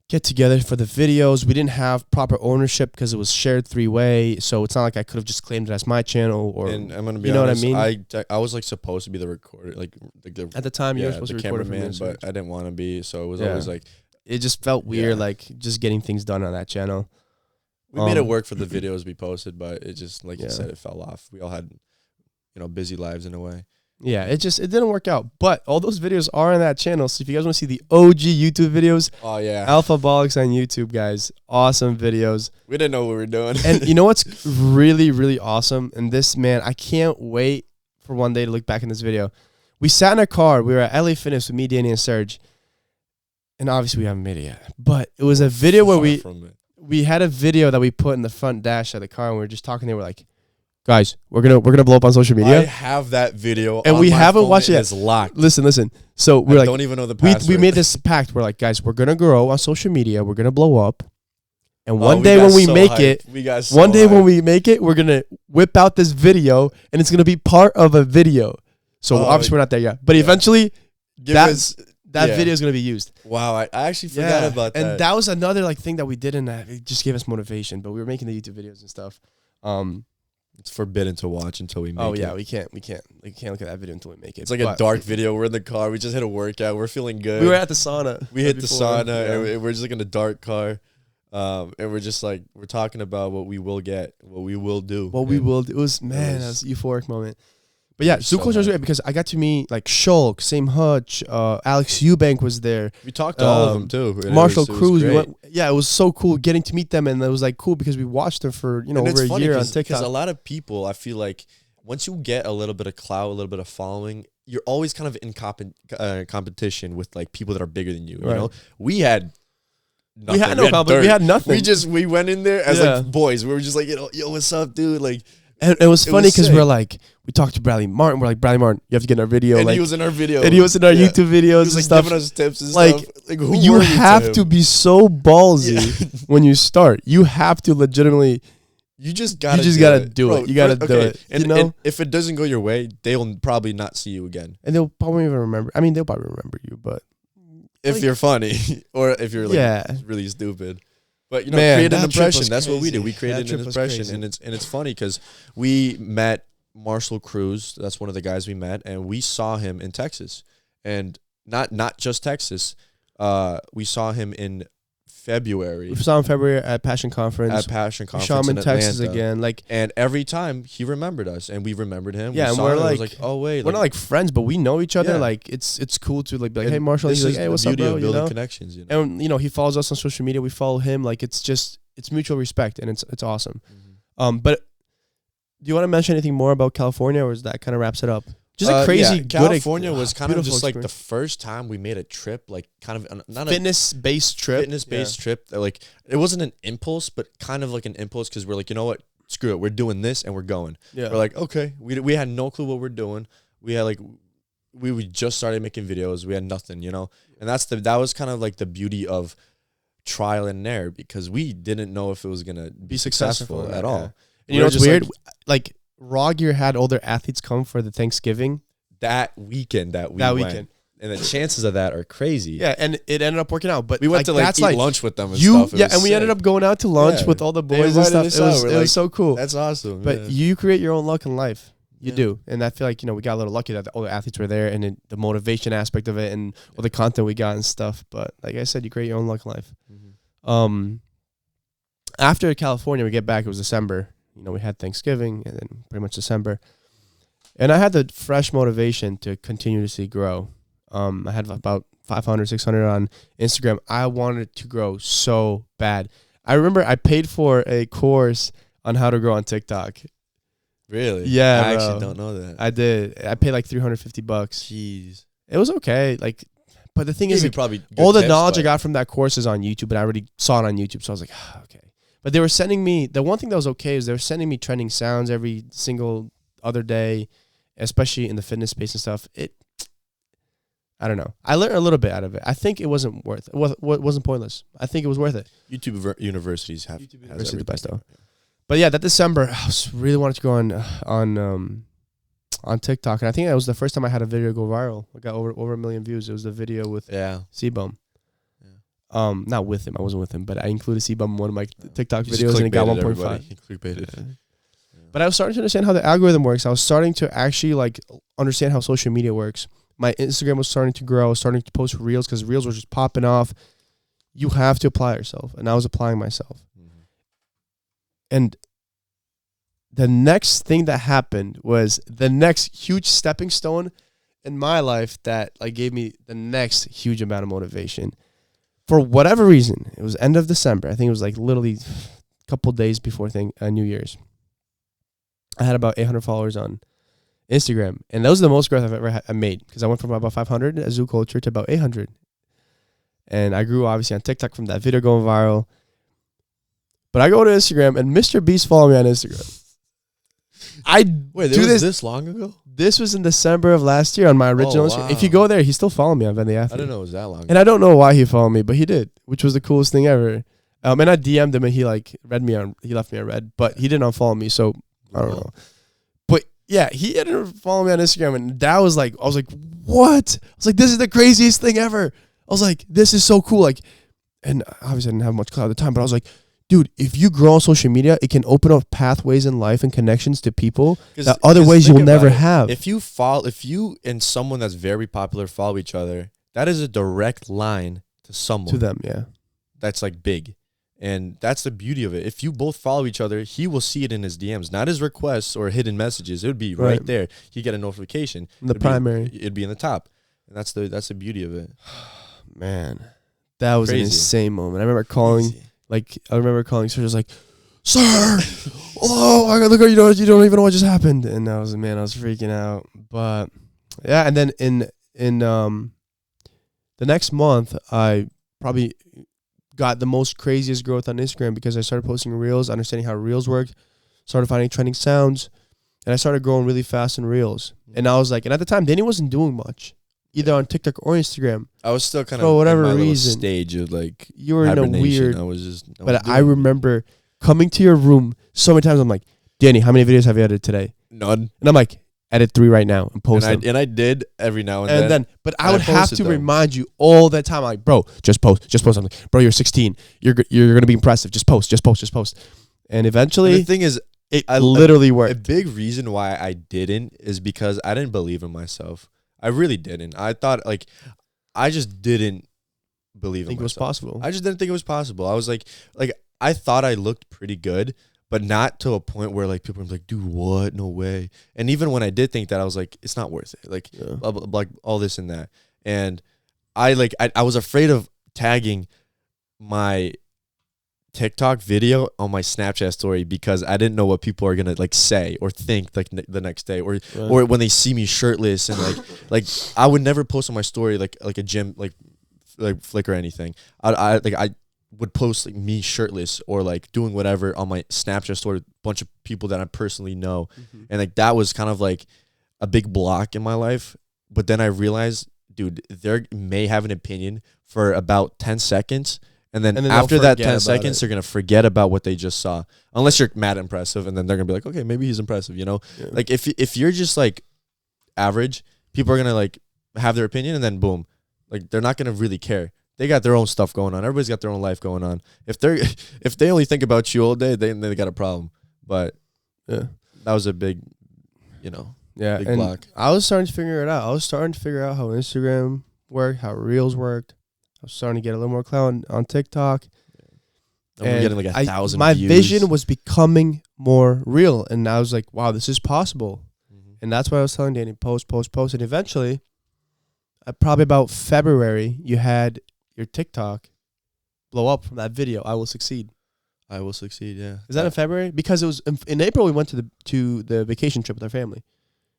get together for the videos. We didn't have proper ownership because it was shared 3-way, so it's not like I could have just claimed it as my channel. And I'm gonna be honest, what I mean? I was like supposed to be the recorder, like the at the time you were supposed to be the cameraman, but I didn't want to be, so it was always like. It just felt weird, like just getting things done on that channel. We made it work for the videos we posted, but it just, like you said, it fell off. We all had, busy lives in a way. Yeah, it didn't work out. But all those videos are on that channel. So if you guys want to see the OG YouTube videos, Alphabolics on YouTube, guys. Awesome videos. We didn't know what we were doing. And you know what's really, really awesome? And this, man, I can't wait for one day to look back in this video. We sat in a car. We were at LA Fitness with me, Danny, and Serge. And obviously we haven't made it yet. But it was a video where we had a video that we put in the front dash of the car, and we were just talking. They were like, guys, we're gonna blow up on social media. I have that video, and we haven't watched it yet. It's locked. Listen. So we're don't even know the password. We made this pact. We're like, guys, we're gonna grow on social media. We're gonna blow up, and one day when we make it, when we make it, we're gonna whip out this video, and it's gonna be part of a video. So obviously we're not there yet, but eventually, that video is going to be used. Wow, I actually forgot about that. And that was another thing that we did, and it just gave us motivation. But we were making the YouTube videos and stuff. It's forbidden to watch until we make it. Oh yeah, we can't look at that video until we make it. It's like a dark video. We're in the car. We just hit a workout. We're feeling good. We were at the sauna. We hit the sauna, and we're just like in a dark car. And we're just like, we're talking about what we will get, what we will do. It was, man, that was a euphoric moment. But yeah, Zoo Culture was great because I got to meet like Shulk, Same Hutch, Alex Eubank was there. We talked to all of them too. Marshall Cruz. It was so cool getting to meet them, and it was like cool because we watched them for over a year on TikTok. Because a lot of people, I feel like, once you get a little bit of clout, a little bit of following, you're always kind of in competition with like people that are bigger than you. You know, we had nothing. We had no competition. We had nothing. We went in there as like boys. We were just like, yo, what's up, dude? Like, and it was funny because we talked to Bradley Martin. We're like, Bradley Martin, you have to get in our video. And like, he was in our video. And he was in our YouTube videos and like stuff. Giving us tips and like, stuff. Like, who you have to be so ballsy when you start. You have to legitimately. You just gotta do it. You gotta do it. And if it doesn't go your way, they'll probably not see you again. And they'll probably even remember. I mean, they'll probably remember you, but if you're funny or if you're like really stupid. But create an impression. That's what we did. We created an impression, and it's funny because we met Marshall Cruz. That's one of the guys we met, and we saw him in Texas, and not just Texas. We saw him in February. We saw him in February at Passion Conference. We saw him in Texas again. And every time he remembered us, and we remembered him. Yeah, and we're like, oh wait, we're not like friends, but we know each other. Yeah. Like it's cool to like be like, hey Marshall. He's like, hey, what's up, bro? Of building connections. And he follows us on social media. We follow him. Like it's mutual respect, and it's awesome. Mm-hmm. But do you want to mention anything more about California, or is that kind of wraps it up? Just a crazy good California was kind of just like the first time we made a trip, like kind of not a fitness-based trip. Like it wasn't an impulse, but kind of like an impulse because we're like, you know what, screw it, we're doing this and we're going. Yeah. We're like, okay, we had no clue what we're doing. We had like we just started making videos. We had nothing, and that was kind of like the beauty of trial and error because we didn't know if it was gonna be successful at all. And you know what's weird? Like Raw Gear had all their athletes come for the Thanksgiving that weekend. And the chances of that are crazy. Yeah, and it ended up working out. But we went to eat lunch with them and stuff. And we ended up going out to lunch with all the boys and stuff. It was so cool. That's awesome. But you create your own luck in life. You do. And I feel like, we got a little lucky that all the athletes were there and the motivation aspect of it and all the content we got and stuff. But like I said, you create your own luck in life. Mm-hmm. After California, we get back, it was December. We had Thanksgiving and then pretty much December. And I had the fresh motivation to continuously grow. I had about 500, 600 on Instagram. I wanted to grow so bad. I remember I paid for a course on how to grow on TikTok. Really? Yeah, I actually don't know that. I did. I paid like $350. Jeez. It was okay. But the thing is, all the knowledge I got from that course is on YouTube, and I already saw it on YouTube. So I was like, okay. But they were sending me, the one thing that was okay is they were sending me trending sounds every single other day, especially in the fitness space and stuff. I don't know. I learned a little bit out of it. I think it wasn't worth it. It wasn't pointless. I think it was worth it. YouTube universities have the best though. But yeah, that December, I really wanted to go on TikTok, and I think that was the first time I had a video go viral. I got over 1 million views. It was the video with C-Bum. Not with him. I wasn't with him, but I included C-Bum in one of my TikTok videos, and it got 1.5. Clickbaited. But I was starting to understand how the algorithm works. I was starting to actually understand how social media works. My Instagram was starting to grow. I was starting to post reels because reels were just popping off. You have to apply yourself, and I was applying myself. Mm-hmm. And the next thing that happened was the next huge stepping stone in my life that gave me the next huge amount of motivation. For whatever reason, it was end of December. I think it was literally a couple days before New Year's. I had about 800 followers on Instagram, and that was the most growth I've ever made because I went from about 500 at Zoo Culture to about 800. And I grew obviously on TikTok from that video going viral. But I go to Instagram, and Mr. Beast followed me on Instagram. Wait, this long ago? This was in December of last year on my original Instagram. If you go there, he still followed me on Ben the Athlete. I didn't know it was that long ago. And I don't know why he followed me, but he did, which was the coolest thing ever. And I DM'd him, and he he left me a red, but he didn't unfollow me, so I don't know. But yeah, he didn't follow me on Instagram, and that was I was like, what? I was like, this is the craziest thing ever. I was like, this is so cool. And obviously I didn't have much clout at the time, but I was like, dude, if you grow on social media, it can open up pathways in life and connections to people that other ways you will never have. If you and someone that's very popular follow each other, that is a direct line to someone. To them, yeah. That's big. And that's the beauty of it. If you both follow each other, he will see it in his DMs, not his requests or hidden messages. It would be right there. He'd get a notification. It'd be in the top. And that's the beauty of it. Man, that was an insane moment. I remember calling, so just like, sir, oh my God, look, you don't even know what just happened. And I was freaking out. But yeah, and then in the next month, I probably got the most craziest growth on Instagram because I started posting reels, understanding how reels worked, started finding trending sounds, and I started growing really fast in reels. And I was like, and at the time, Danny wasn't doing much, either on TikTok or Instagram. I was still kind of whatever in my reason stage of like you were in a weird. I I remember coming to your room so many times. I'm like, Danny, how many videos have you edited today? None. And I'm like, edit 3 right now and post them. And I did every now and then. But I would have to remind you all the time, like, bro, just post something. Bro, you're 16. You're gonna be impressive. Just post. And eventually, the thing is, it literally worked. A big reason why I didn't is because I didn't believe in myself. I really didn't. I thought I just didn't believe in myself. It was possible. I just didn't think it was possible. I was like I thought I looked pretty good, but not to a point where like people were like, dude, what? No way. And even when I did think that, I was like, it's not worth it. Like, blah, blah, blah, like all this and that. And I was afraid of tagging my TikTok video on my Snapchat story because I didn't know what people are gonna like say or think like the next day or when they see me shirtless and like I would never post on my story like a gym like flick or anything. I would post like me shirtless or like doing whatever on my Snapchat story with a bunch of people that I personally know. And like that was kind of like a big block in my life. But then I realized, dude, they may have an opinion for about 10 seconds. And then after that 10 seconds, they're going to forget about what they just saw. Unless you're mad impressive. And then they're going to be like, okay, maybe he's impressive, you know? Yeah. Like if you're just like average, people are going to like have their opinion and then boom. Like they're not going to really care. They got their own stuff going on. Everybody's got their own life going on. If they only think about you all day, they got a problem. But yeah, that was a big, big block. I was starting to figure it out. I was starting to figure out how Instagram worked, how Reels worked. I was starting to get a little more clout on TikTok. And we're getting like 1,000 my views. vision was becoming more real. And I was like, wow, this is possible. And that's why I was telling Danny, post. And eventually, probably about February, you had your TikTok blow up from that video. I will succeed. I will succeed. Yeah. Is that in February? Because it was in April. We went to the vacation trip with our family.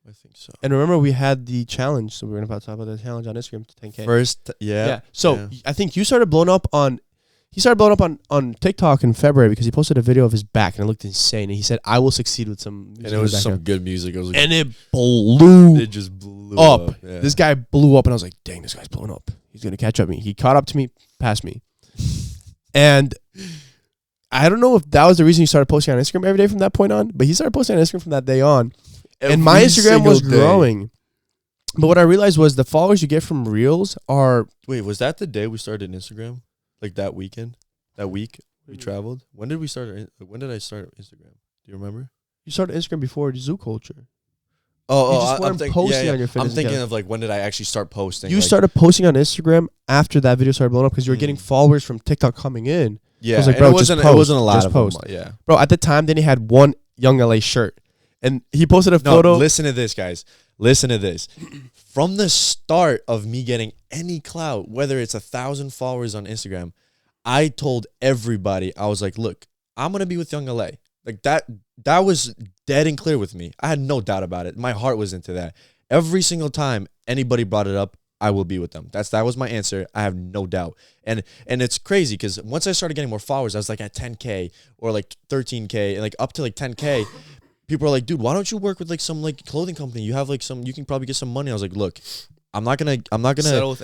I think so. And remember, we had the challenge. So we're gonna talk about the challenge on Instagram to 10K. First, yeah. So I think you started blowing up on. He started blowing up on TikTok in February because he posted a video of his back and it looked insane. And he said, "I will succeed with some." And it was some good music. It was like, and it blew. It just blew up. Yeah. This guy blew up, and I was like, "Dang, this guy's blowing up. He's gonna catch up me." He caught up to me, passed me, and I don't know if that was the reason he started posting on Instagram every day from that point on. But he started posting on Instagram from that day on, and my Instagram was growing. But what I realized was the followers you get from Reels are. Wait, was that the day we started Instagram? Like that weekend, that week we traveled. When did we start? When did I start Instagram? Do you remember? You started Instagram before Zoo Culture. I'm posting on your fitness I'm thinking account. of like when did I actually start posting? You started posting on Instagram after that video started blowing up because you were getting followers from TikTok coming in. Yeah, I was like, bro, it wasn't a lot of post. Them, yeah, bro. At the time, then he had one Young LA shirt, and he posted a photo. Listen to this, guys. Listen to this. From the start of me getting any clout, whether it's 1,000 followers on Instagram, I told everybody, I was like, look, I'm going to be with Young LA. Like that was dead and clear with me. I had no doubt about it. My heart was into that. Every single time anybody brought it up, I will be with them. That was my answer. I have no doubt. And it's crazy because once I started getting more followers, I was like at 10K or like 13K and like up to like 10K. People are like, dude, why don't you work with like some like clothing company? You have like you can probably get some money. I was like, look, I'm not gonna settle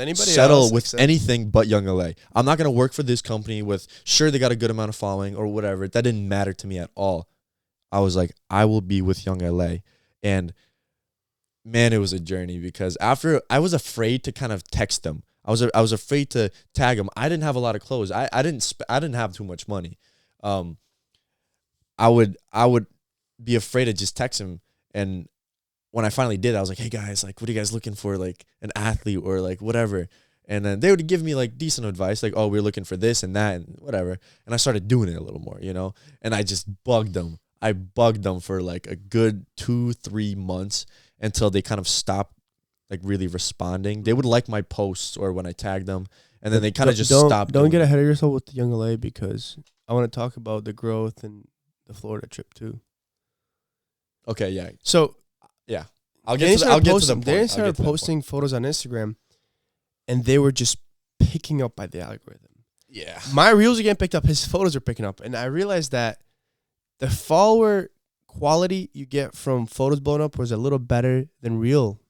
with anything but Young LA. I'm not gonna work for this company sure they got a good amount of following or whatever. That didn't matter to me at all. I was like, I will be with Young LA. And man, it was a journey because after I was afraid to kind of text them. I was afraid to tag them. I didn't have a lot of clothes. I didn't have too much money. I would be afraid to just text him. And when I finally did, I was like, hey guys, like, what are you guys looking for? Like an athlete or like whatever. And then they would give me like decent advice, like, oh, we're looking for this and that and whatever. And I started doing it a little more, and I just bugged them. I bugged them for like a good 2-3 months until they kind of stopped like really responding. They would like my posts or when I tagged them, and then they kind of just stopped. Don't get ahead of yourself with the Young LA, because I want to talk about the growth and the Florida trip too. Okay, yeah. So, yeah, I'll get to the point. They started posting photos on Instagram, and they were just picking up by the algorithm. Yeah. My reels are getting picked up. His photos are picking up. And I realized that the follower quality you get from photos blowing up was a little better than reel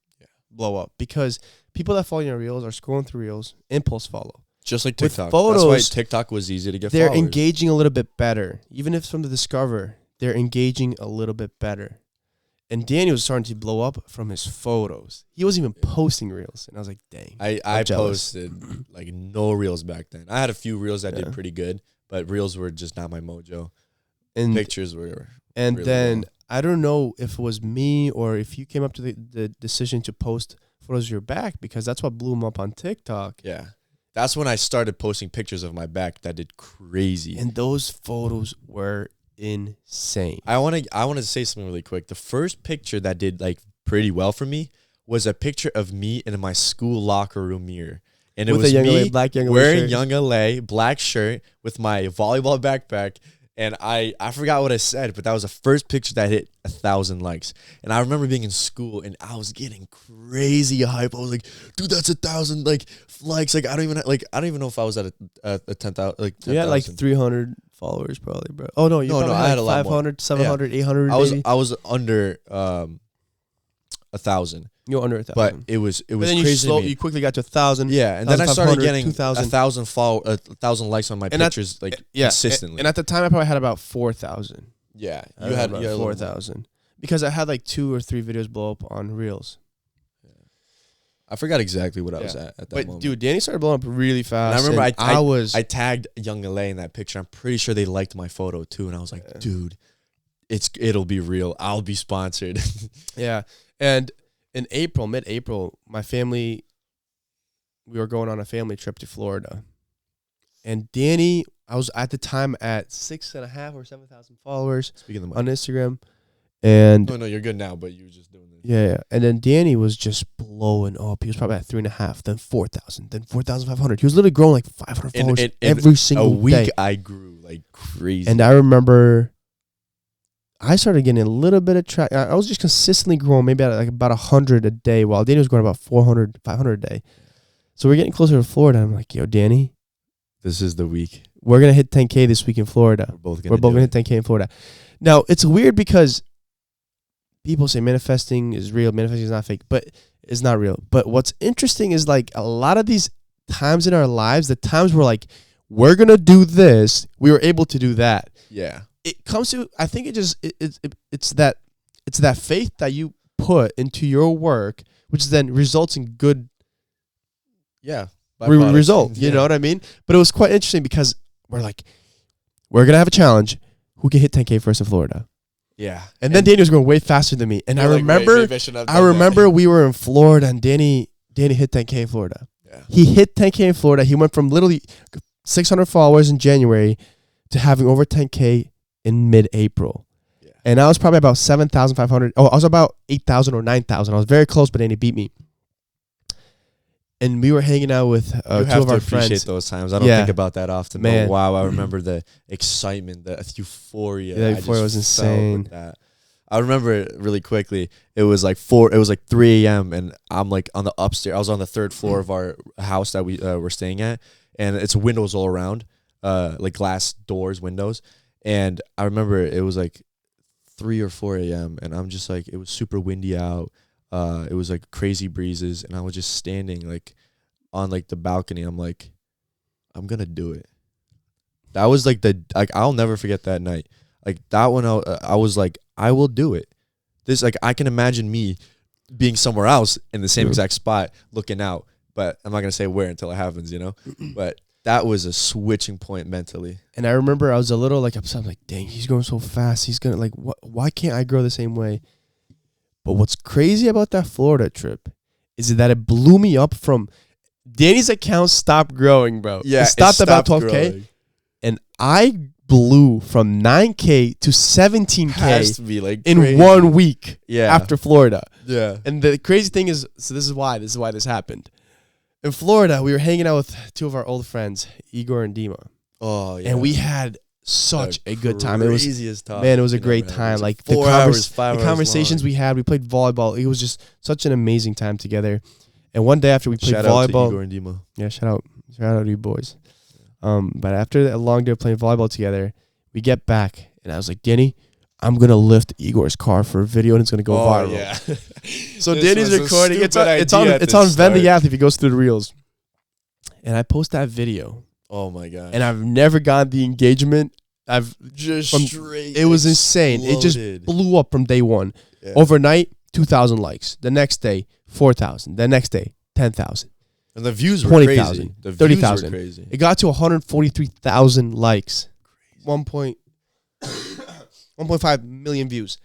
blow up, because people that follow your reels are scrolling through reels, impulse follow. Just like TikTok. With photos, that's why TikTok was easy to get they're followers. engaging a little bit better. Even if it's from the Discover, they're engaging a little bit better. And Danny was starting to blow up from his photos. He wasn't even posting reels. And I was like, dang. I posted like no reels back then. I had a few reels that did pretty good, but reels were just not my mojo. And pictures were. And really then I don't know if it was me or if you came up to the decision to post photos of your back, because that's what blew him up on TikTok. Yeah. That's when I started posting pictures of my back that did crazy. And those photos were insane. I want to say something really quick. The first picture that did like pretty well for me was a picture of me in my school locker room mirror. And it was me wearing Young LA, black shirt with my volleyball backpack. And I forgot what I said, but that was the first picture that hit 1,000 likes. And I remember being in school and I was getting crazy hype. I was like, dude, that's 1,000 like likes. Like I don't even know if I was at a 10,000 like 10,000. You had like 300 followers probably, bro. Oh no, no, I had a lot 500, 700, 800. I was under 1,000. You were under 1,000. But it was then crazy. You quickly got to 1,000. Yeah, and then I started getting 1,000 likes on my pictures consistently. And at the time, I probably had about 4,000. Yeah, you had 4,000 because I had like 2 or 3 videos blow up on Reels. Yeah. I forgot exactly what I was at that moment. But dude, Danny started blowing up really fast. And I remember I tagged Young LA in that picture. I'm pretty sure they liked my photo too, and I was like, dude, it'll be real. I'll be sponsored. Yeah, and in mid-April, my family, we were going on a family trip to Florida. And Danny, I was at the time at 6,500 or 7,000 followers on Instagram. And no, you're good now, but you were just doing this. Yeah. And then Danny was just blowing up. He was probably at 3,500, then 4,000, then 4,500. He was literally growing like 500 followers every single day. A week day. I grew like crazy. And I remember I started getting a little bit of track. I was just consistently growing, maybe at like about 100 a day, while Danny was growing about 400, 500 a day. So we're getting closer to Florida. I'm like, yo, Danny, this is the week. We're going to hit 10K this week in Florida. We're both going to hit 10K in Florida. Now, it's weird because people say manifesting is real, manifesting is not fake, but it's not real. But what's interesting is like a lot of these times in our lives, the times we're like, we're going to do this, we were able to do that. Yeah. It comes to, I think it's that faith that you put into your work, which then results in good result. You know what I mean? But it was quite interesting because we're like, we're going to have a challenge. Who can hit 10K first in Florida? Yeah. And then Danny was going way faster than me. And I remember we were in Florida and Danny hit 10K in Florida. Yeah. He hit 10K in Florida. He went from literally 600 followers in January to having over 10K in mid-April. Yeah. And I was probably about 7,500. Oh, I was about 8,000 or 9,000. I was very close, but Danny beat me. And we were hanging out with 2 of our friends. You have to appreciate those times. I don't think about that often. Man. But wow, I remember the excitement, the euphoria. Yeah, the euphoria was insane. I remember it really quickly. It was like 3 a.m. and I'm like on the upstairs. I was on the 3rd floor of our house that we were staying at, and it's windows all around, like glass doors, windows. And I remember it was like 3 or 4 a.m. and I'm just like, it was super windy out. It was like crazy breezes, and I was just standing like on like the balcony. I'm like, I'm gonna do it. That was like I'll never forget that night. Like that one, I was like, I will do it. This like I can imagine me being somewhere else in the same exact spot looking out, but I'm not gonna say where until it happens, you know. But that was a switching point mentally. And I remember I was a little like upset. I'm like, dang, he's going so fast. He's gonna like, why can't I grow the same way? But what's crazy about that Florida trip is that it blew me up from Danny's account stopped growing, bro. Yeah, it stopped about 12K. Growing. And I blew from 9K to 17K Has to be like in crazy. 1 week Yeah. after Florida. Yeah. And the crazy thing is, so this is why this happened. In Florida, we were hanging out with two of our old friends, Igor and Dima. Oh, yeah. And we had such a good time. It was time. Man, it was a great time. Like 4 hours, 5 hours the conversations long. we had, we played volleyball. It was just such an amazing time together. And one day after we played Shout volleyball, out to Igor and Dima. yeah, shout out to you boys. But after a long day of playing volleyball together, we get back, and I was like, Danny, I'm gonna lift Igor's car for a video, and it's gonna go viral. Yeah. So This Danny's was a recording. It's stupid on idea to Van the start. Athlete if he goes through the reels. And I post that video, Oh my god. and I've never gotten the engagement. just from- straight. It was insane. It just exploded. blew up from day one. Yeah. Overnight, 2,000 likes. The next day, 4,000. The next day, 10,000. And the views were 20,000, crazy. The 30,000. views were crazy. It got to 143,000 likes. 1.5 million views.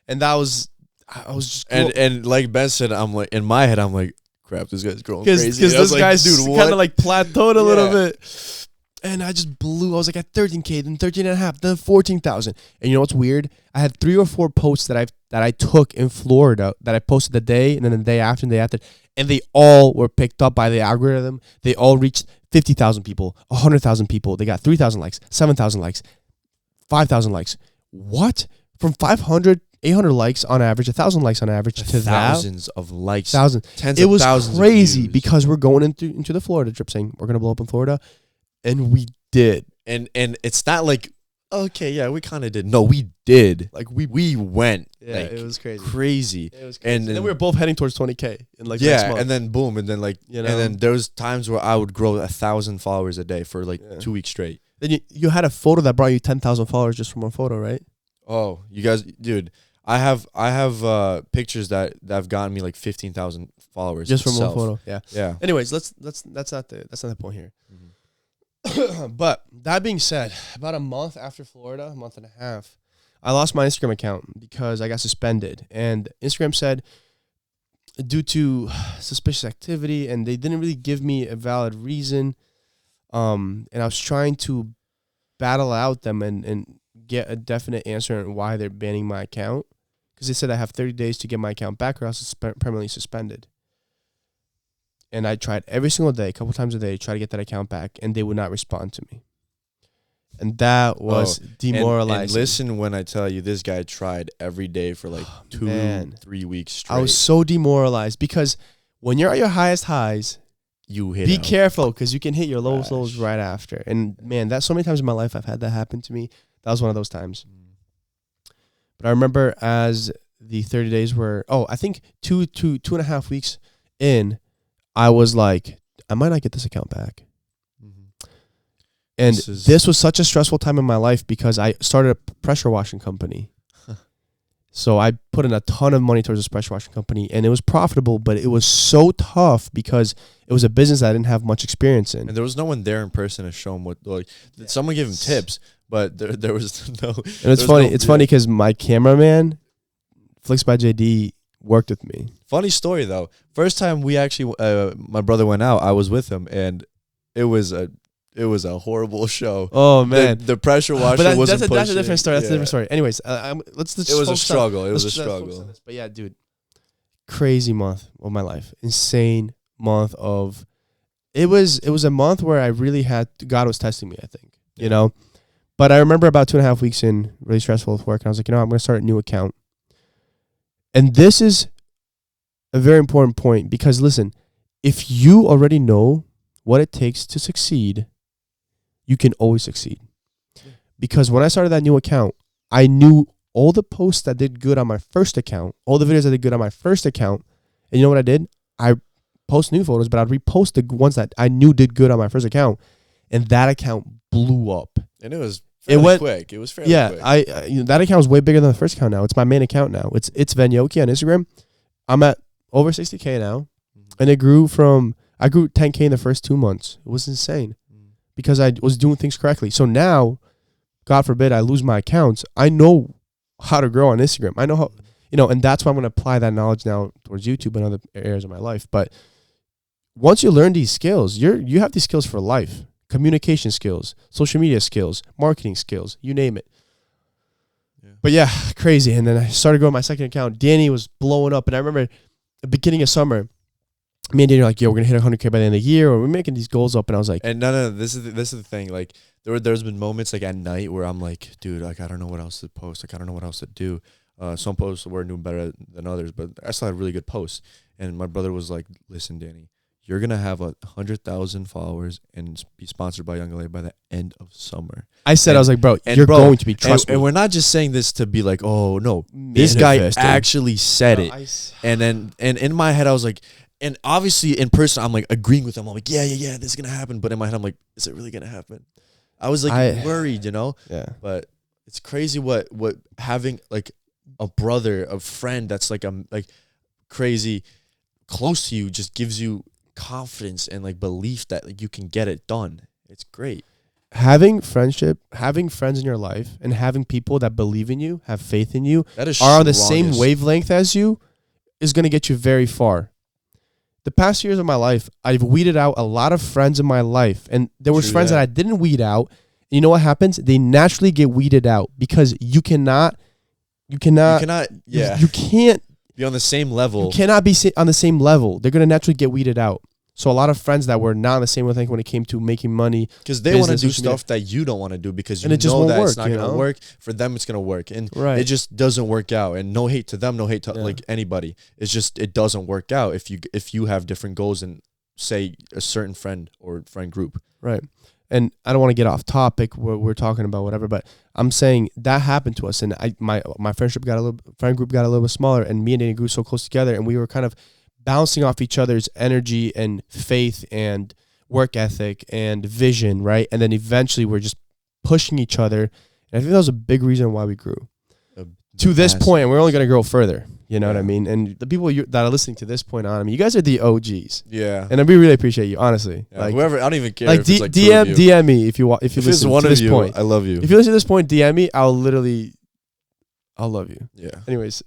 And that was, I was just, And like Ben said, I'm like, in my head, I'm like, crap, this guy's growing because crazy. And I was this like, guy's dude, what? kind of like plateaued a little Yeah. bit. And I just blew. I was like at 13K, then 13.5, then 14,000. And you know what's weird? I had 3 or 4 posts that I took in Florida that I posted the day and then the day after and the day after, and they all were picked up by the algorithm. They all reached 50,000 people, 100,000 people. They got 3,000 likes, 7,000 likes, 5,000 likes. What? From 500, 800 likes on average, 1,000 likes on average to thousands of likes, thousands. tens It of was thousands crazy of views. because we're going into the Florida trip saying we're going to blow up in Florida. And we did. And it's not like, okay, yeah, we kind of did. No, we did. Like we went. Yeah, like, it was crazy. Crazy. It was crazy. And then we were both heading towards 20K in like next Yeah, month. and then boom, and then like, You know? and then there was times where I would grow 1,000 followers a day for like Yeah. 2 weeks straight. Then you had a photo that brought you 10,000 followers just from one photo, right? Oh, you guys, dude, I have pictures that have gotten me like 15,000 followers Just from itself. one photo. Yeah. Yeah. Anyways, that's not the point here. Mhm. But that being said, about a month after Florida, a month and a half, I lost my Instagram account because I got suspended. And Instagram said due to suspicious activity, and they didn't really give me a valid reason. And I was trying to battle out them and get a definite answer on why they're banning my account. Because they said I have 30 days to get my account back or else it's permanently suspended. And I tried every single day, a couple times a day, try to get that account back, and they would not respond to me. And that was demoralizing. And listen when I tell you, this guy tried every day for like 2-3 weeks straight. I was so demoralized because when you're at your highest highs, you hit be out. careful because you can hit your lowest Crash. lows right after. And man, that's so many times in my life I've had that happen to me. That was one of those times. But I remember as the 30 days were, I think 2.5 weeks in, I was like, I might not get this account back. And this was such a stressful time in my life because I started a pressure washing company. So I put in a ton of money towards this pressure washing company, and it was profitable, but it was so tough because it was a business that I didn't have much experience in. And there was no one there in person to show him what, like, someone gave him tips, but there was no. And it's funny. It's funny because my cameraman, Flicks by JD, worked with me. Funny story though. First time we actually, my brother went out. I was with him, and it was a horrible show. Oh man, the pressure washer but wasn't that's a different pushing. story. That's a Yeah. different story. Anyways, let's just It was a focus on- struggle. It was a let's focus on struggle. this. But yeah, dude, crazy month of my life. Insane month of. It was a month where I really had God was testing me. I think you know, but I remember about 2.5 weeks in, really stressful with work, and I was like, I'm going to start a new account. And this is a very important point because listen, if you already know what it takes to succeed, you can always succeed. Because when I started that new account, I knew all the posts that did good on my first account, all the videos that did good on my first account. And you know what I did? I post new photos, but I'd repost the ones that I knew did good on my first account. And that account blew up. And it was fairly quick. It was fairly quick. I that account is way bigger than the first account now. It's my main account now. It's Van Yoki on Instagram. I'm at over 60K now. And I grew 10K in the first 2 months. It was insane because I was doing things correctly. So now, God forbid I lose my accounts, I know how to grow on Instagram. I know how, and that's why I'm going to apply that knowledge now towards YouTube and other areas of my life. But once you learn these skills, you have these skills for life. Communication skills, social media skills, marketing skills, you name it. Yeah. But yeah, crazy. And then I started growing my second account. Danny was blowing up. And I remember at the beginning of summer, me and Danny were like, yo, we're going to hit 100K by the end of the year. Or we're making these goals up. And I was like. And no, this is the thing. Like, there's been moments like at night where I'm like, dude, like, I don't know what else to post. Like, I don't know what else to do. Some posts were doing better than others, but I still had really good posts. And my brother was like, listen, Danny, you're going to have 100,000 followers and be sponsored by Young LA by the end of summer. I said, I was like, bro, you're going to be, trust me. And we're not just saying this to be like, oh, no. This guy actually said it. And then and in my head, I was like, and obviously in person, I'm like agreeing with him. I'm like, yeah, this is going to happen. But in my head, I'm like, is it really going to happen? I was like worried, you know? Yeah. But it's crazy what having like a brother, a friend that's like crazy close to you just gives you confidence and like belief that like you can get it done. It's great. Having friendship, having friends in your life, and having people that believe in you, have faith in you, that is are on the same wavelength as you, is going to get you very far. The past years of my life, I've weeded out a lot of friends in my life, and there was friends that I didn't weed out. And you know what happens? They naturally get weeded out because you can't be on the same level. You cannot be on the same level. They're going to naturally get weeded out. So a lot of friends that were not on the same wavelength when it came to making money. Because they want to do stuff that you don't want to do because you know that it's not going to work. For them, it's going to work. And it just doesn't work out. And no hate to them, no hate to like anybody. It's just it doesn't work out if you have different goals and, say, a certain friend or friend group. Right. And I don't want to get off topic. We're talking about whatever, but I'm saying that happened to us, and my friend group got a little bit smaller, and me and Danny grew so close together, and we were kind of bouncing off each other's energy and faith and work ethic and vision, right? And then eventually we're just pushing each other, and I think that was a big reason why we grew to this point, and we're only going to grow further. You know what I mean? And the people that are listening to this point on, I mean, you guys are the OGs. Yeah. And we really appreciate you, honestly. Yeah, like whoever, I don't even care. Like, if it's DM me if you listen to this point. I love you. If you listen to this point, DM me. I'll love you. Yeah. Anyways,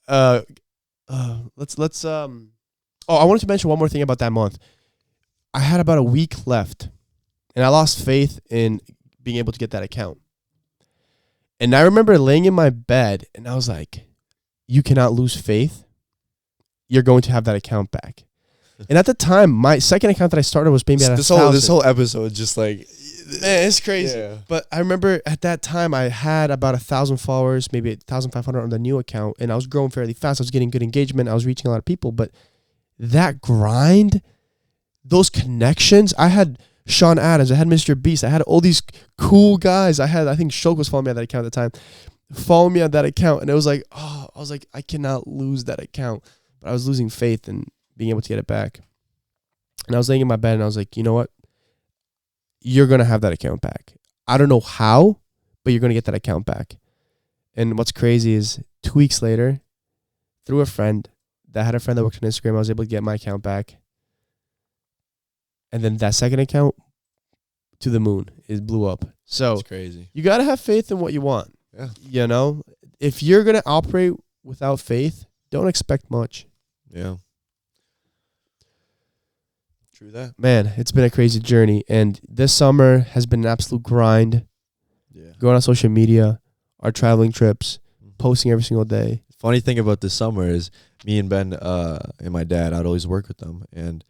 let's I wanted to mention one more thing about that month. I had about a week left, and I lost faith in being able to get that account. And I remember laying in my bed, and I was like, you cannot lose faith. You're going to have that account back. And at the time, my second account that I started was maybe at 1,000. This whole episode just like, man, it's crazy. Yeah. But I remember at that time, I had about 1,000 followers, maybe 1,500 on the new account, and I was growing fairly fast. I was getting good engagement. I was reaching a lot of people. But that grind, those connections, I had Sean Adams, I had Mr. Beast, I had all these cool guys. I think Shulk was following me on that account at the time. Follow me on that account, and it was like, I was like, I cannot lose that account. But I was losing faith in being able to get it back. And I was laying in my bed, and I was like, you know what? You're going to have that account back. I don't know how, but you're going to get that account back. And what's crazy is 2 weeks later, through a friend that had a friend that worked on Instagram, I was able to get my account back. And then that second account, to the moon, it blew up. So it's crazy. You got to have faith in what you want. Yeah. You know, if you're going to operate without faith, don't expect much. Yeah. True that. Man, it's been a crazy journey. And this summer has been an absolute grind. Yeah. Going on social media, our traveling trips, posting every single day. Funny thing about this summer is me and Ben and my dad, I'd always work with them. And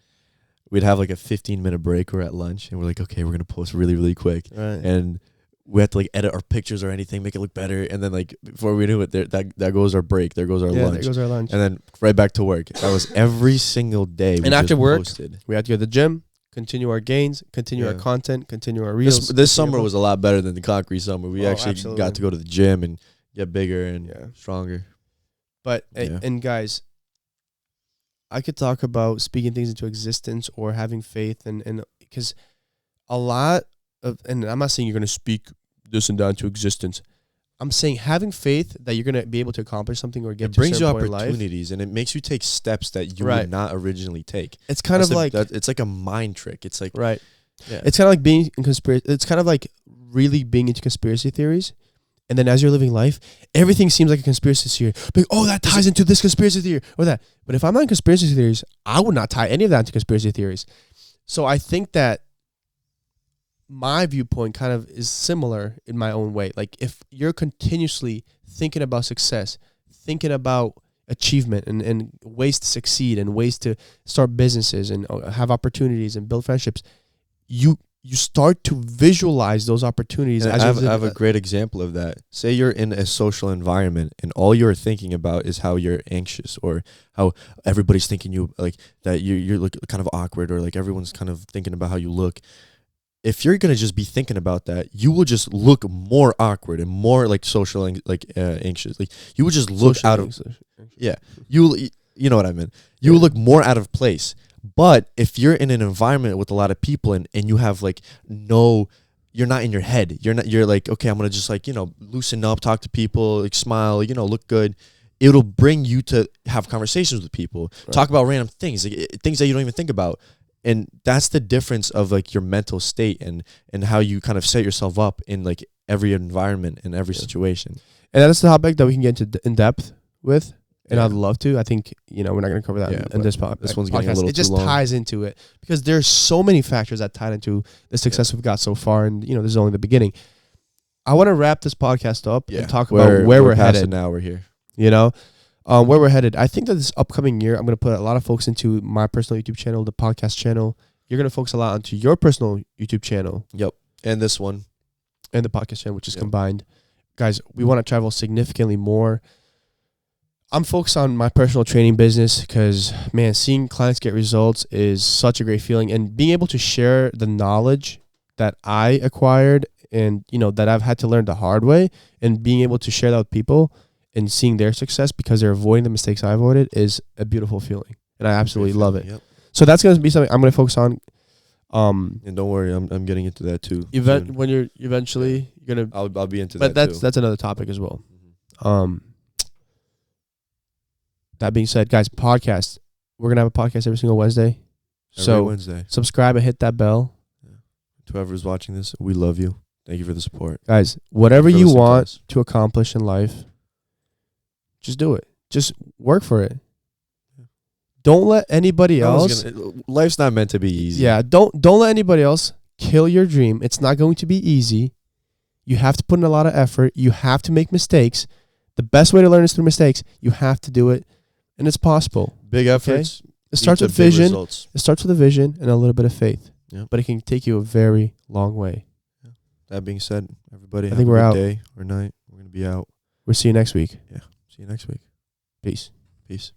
we'd have like a 15-minute break or at lunch. And we're like, okay, we're going to post really, really quick. Right. And we had to like edit our pictures or anything, make it look better. And then like before we knew it, that goes our break. There goes our lunch. There goes our lunch. And then right back to work. That was every single day. And after work, we had to go to the gym, continue our gains, continue our content, continue our reels. This summer was a lot better than the concrete summer. We actually got to go to the gym and get bigger and stronger. But, and guys, I could talk about speaking things into existence or having faith. And because a lot of, and I'm not saying you're going to speak this and that into existence. I'm saying having faith that you're going to be able to accomplish something or get to a certain point in life. It brings you opportunities and it makes you take steps that you would not originally take. It's kind of like, it's like a mind trick. It's like, yeah. It's kind of like being in conspiracy. It's kind of like really being into conspiracy theories And then as you're living life, everything seems like a conspiracy theory. Like, oh, that ties into this conspiracy theory or that. But if I'm not in conspiracy theories, I would not tie any of that into conspiracy theories. So I think that my viewpoint kind of is similar in my own way. Like if you're continuously thinking about success, thinking about achievement and ways to succeed and ways to start businesses and have opportunities and build friendships, you start to visualize those opportunities. I have a great example of that. Say you're in a social environment and all you're thinking about is how you're anxious or how everybody's thinking you like that you're like kind of awkward or like everyone's kind of thinking about how you look. If you're gonna just be thinking about that, you will just look more awkward and more like social anxious. Like you will just look out of you know what I mean. You will look more out of place. But if you're in an environment with a lot of people and you have like you're not in your head. You're like, okay, I'm gonna just like, loosen up, talk to people, like smile, look good. It'll bring you to have conversations with people, talk about random things, like things that you don't even think about. And that's the difference of like your mental state and how you kind of set yourself up in like every environment and every situation. And that's the topic that we can get into in depth with. And I'd love to. I think, we're not going to cover that in this podcast. This one's getting a little too long. It just ties into it because there's so many factors that tie into the success we've got so far. And, this is only the beginning. I want to wrap this podcast up and talk about where we're headed. Now we're here. Where we're headed. I think that this upcoming year, I'm going to put a lot of focus into my personal YouTube channel, the podcast channel. You're going to focus a lot onto your personal YouTube channel. Yep. And this one. And the podcast channel, which is combined. Guys, we want to travel significantly more. I'm focused on my personal training business because, man, seeing clients get results is such a great feeling. And being able to share the knowledge that I acquired and, that I've had to learn the hard way and being able to share that with people and seeing their success because they're avoiding the mistakes I avoided is a beautiful feeling. And I absolutely love it. Yep. So that's going to be something I'm going to focus on. And don't worry, I'm getting into that too. When you're eventually going to... I'll be into that too. But that's another topic as well. Mm-hmm. That being said, guys, podcast. We're going to have a podcast every single Wednesday. Every Wednesday. Subscribe and hit that bell. Yeah. To whoever's watching this, we love you. Thank you for the support. Guys, whatever you want to accomplish in life, just do it. Just work for it. Don't let anybody else... Life's not meant to be easy. Yeah, don't let anybody else kill your dream. It's not going to be easy. You have to put in a lot of effort. You have to make mistakes. The best way to learn is through mistakes. You have to do it. And it's possible. Big efforts. Okay? It starts with vision. It starts with a vision and a little bit of faith. Yep. But it can take you a very long way. Yeah. That being said, everybody have a good day or night. We're going to be out. We'll see you next week. Yeah. See you next week. Peace. Peace.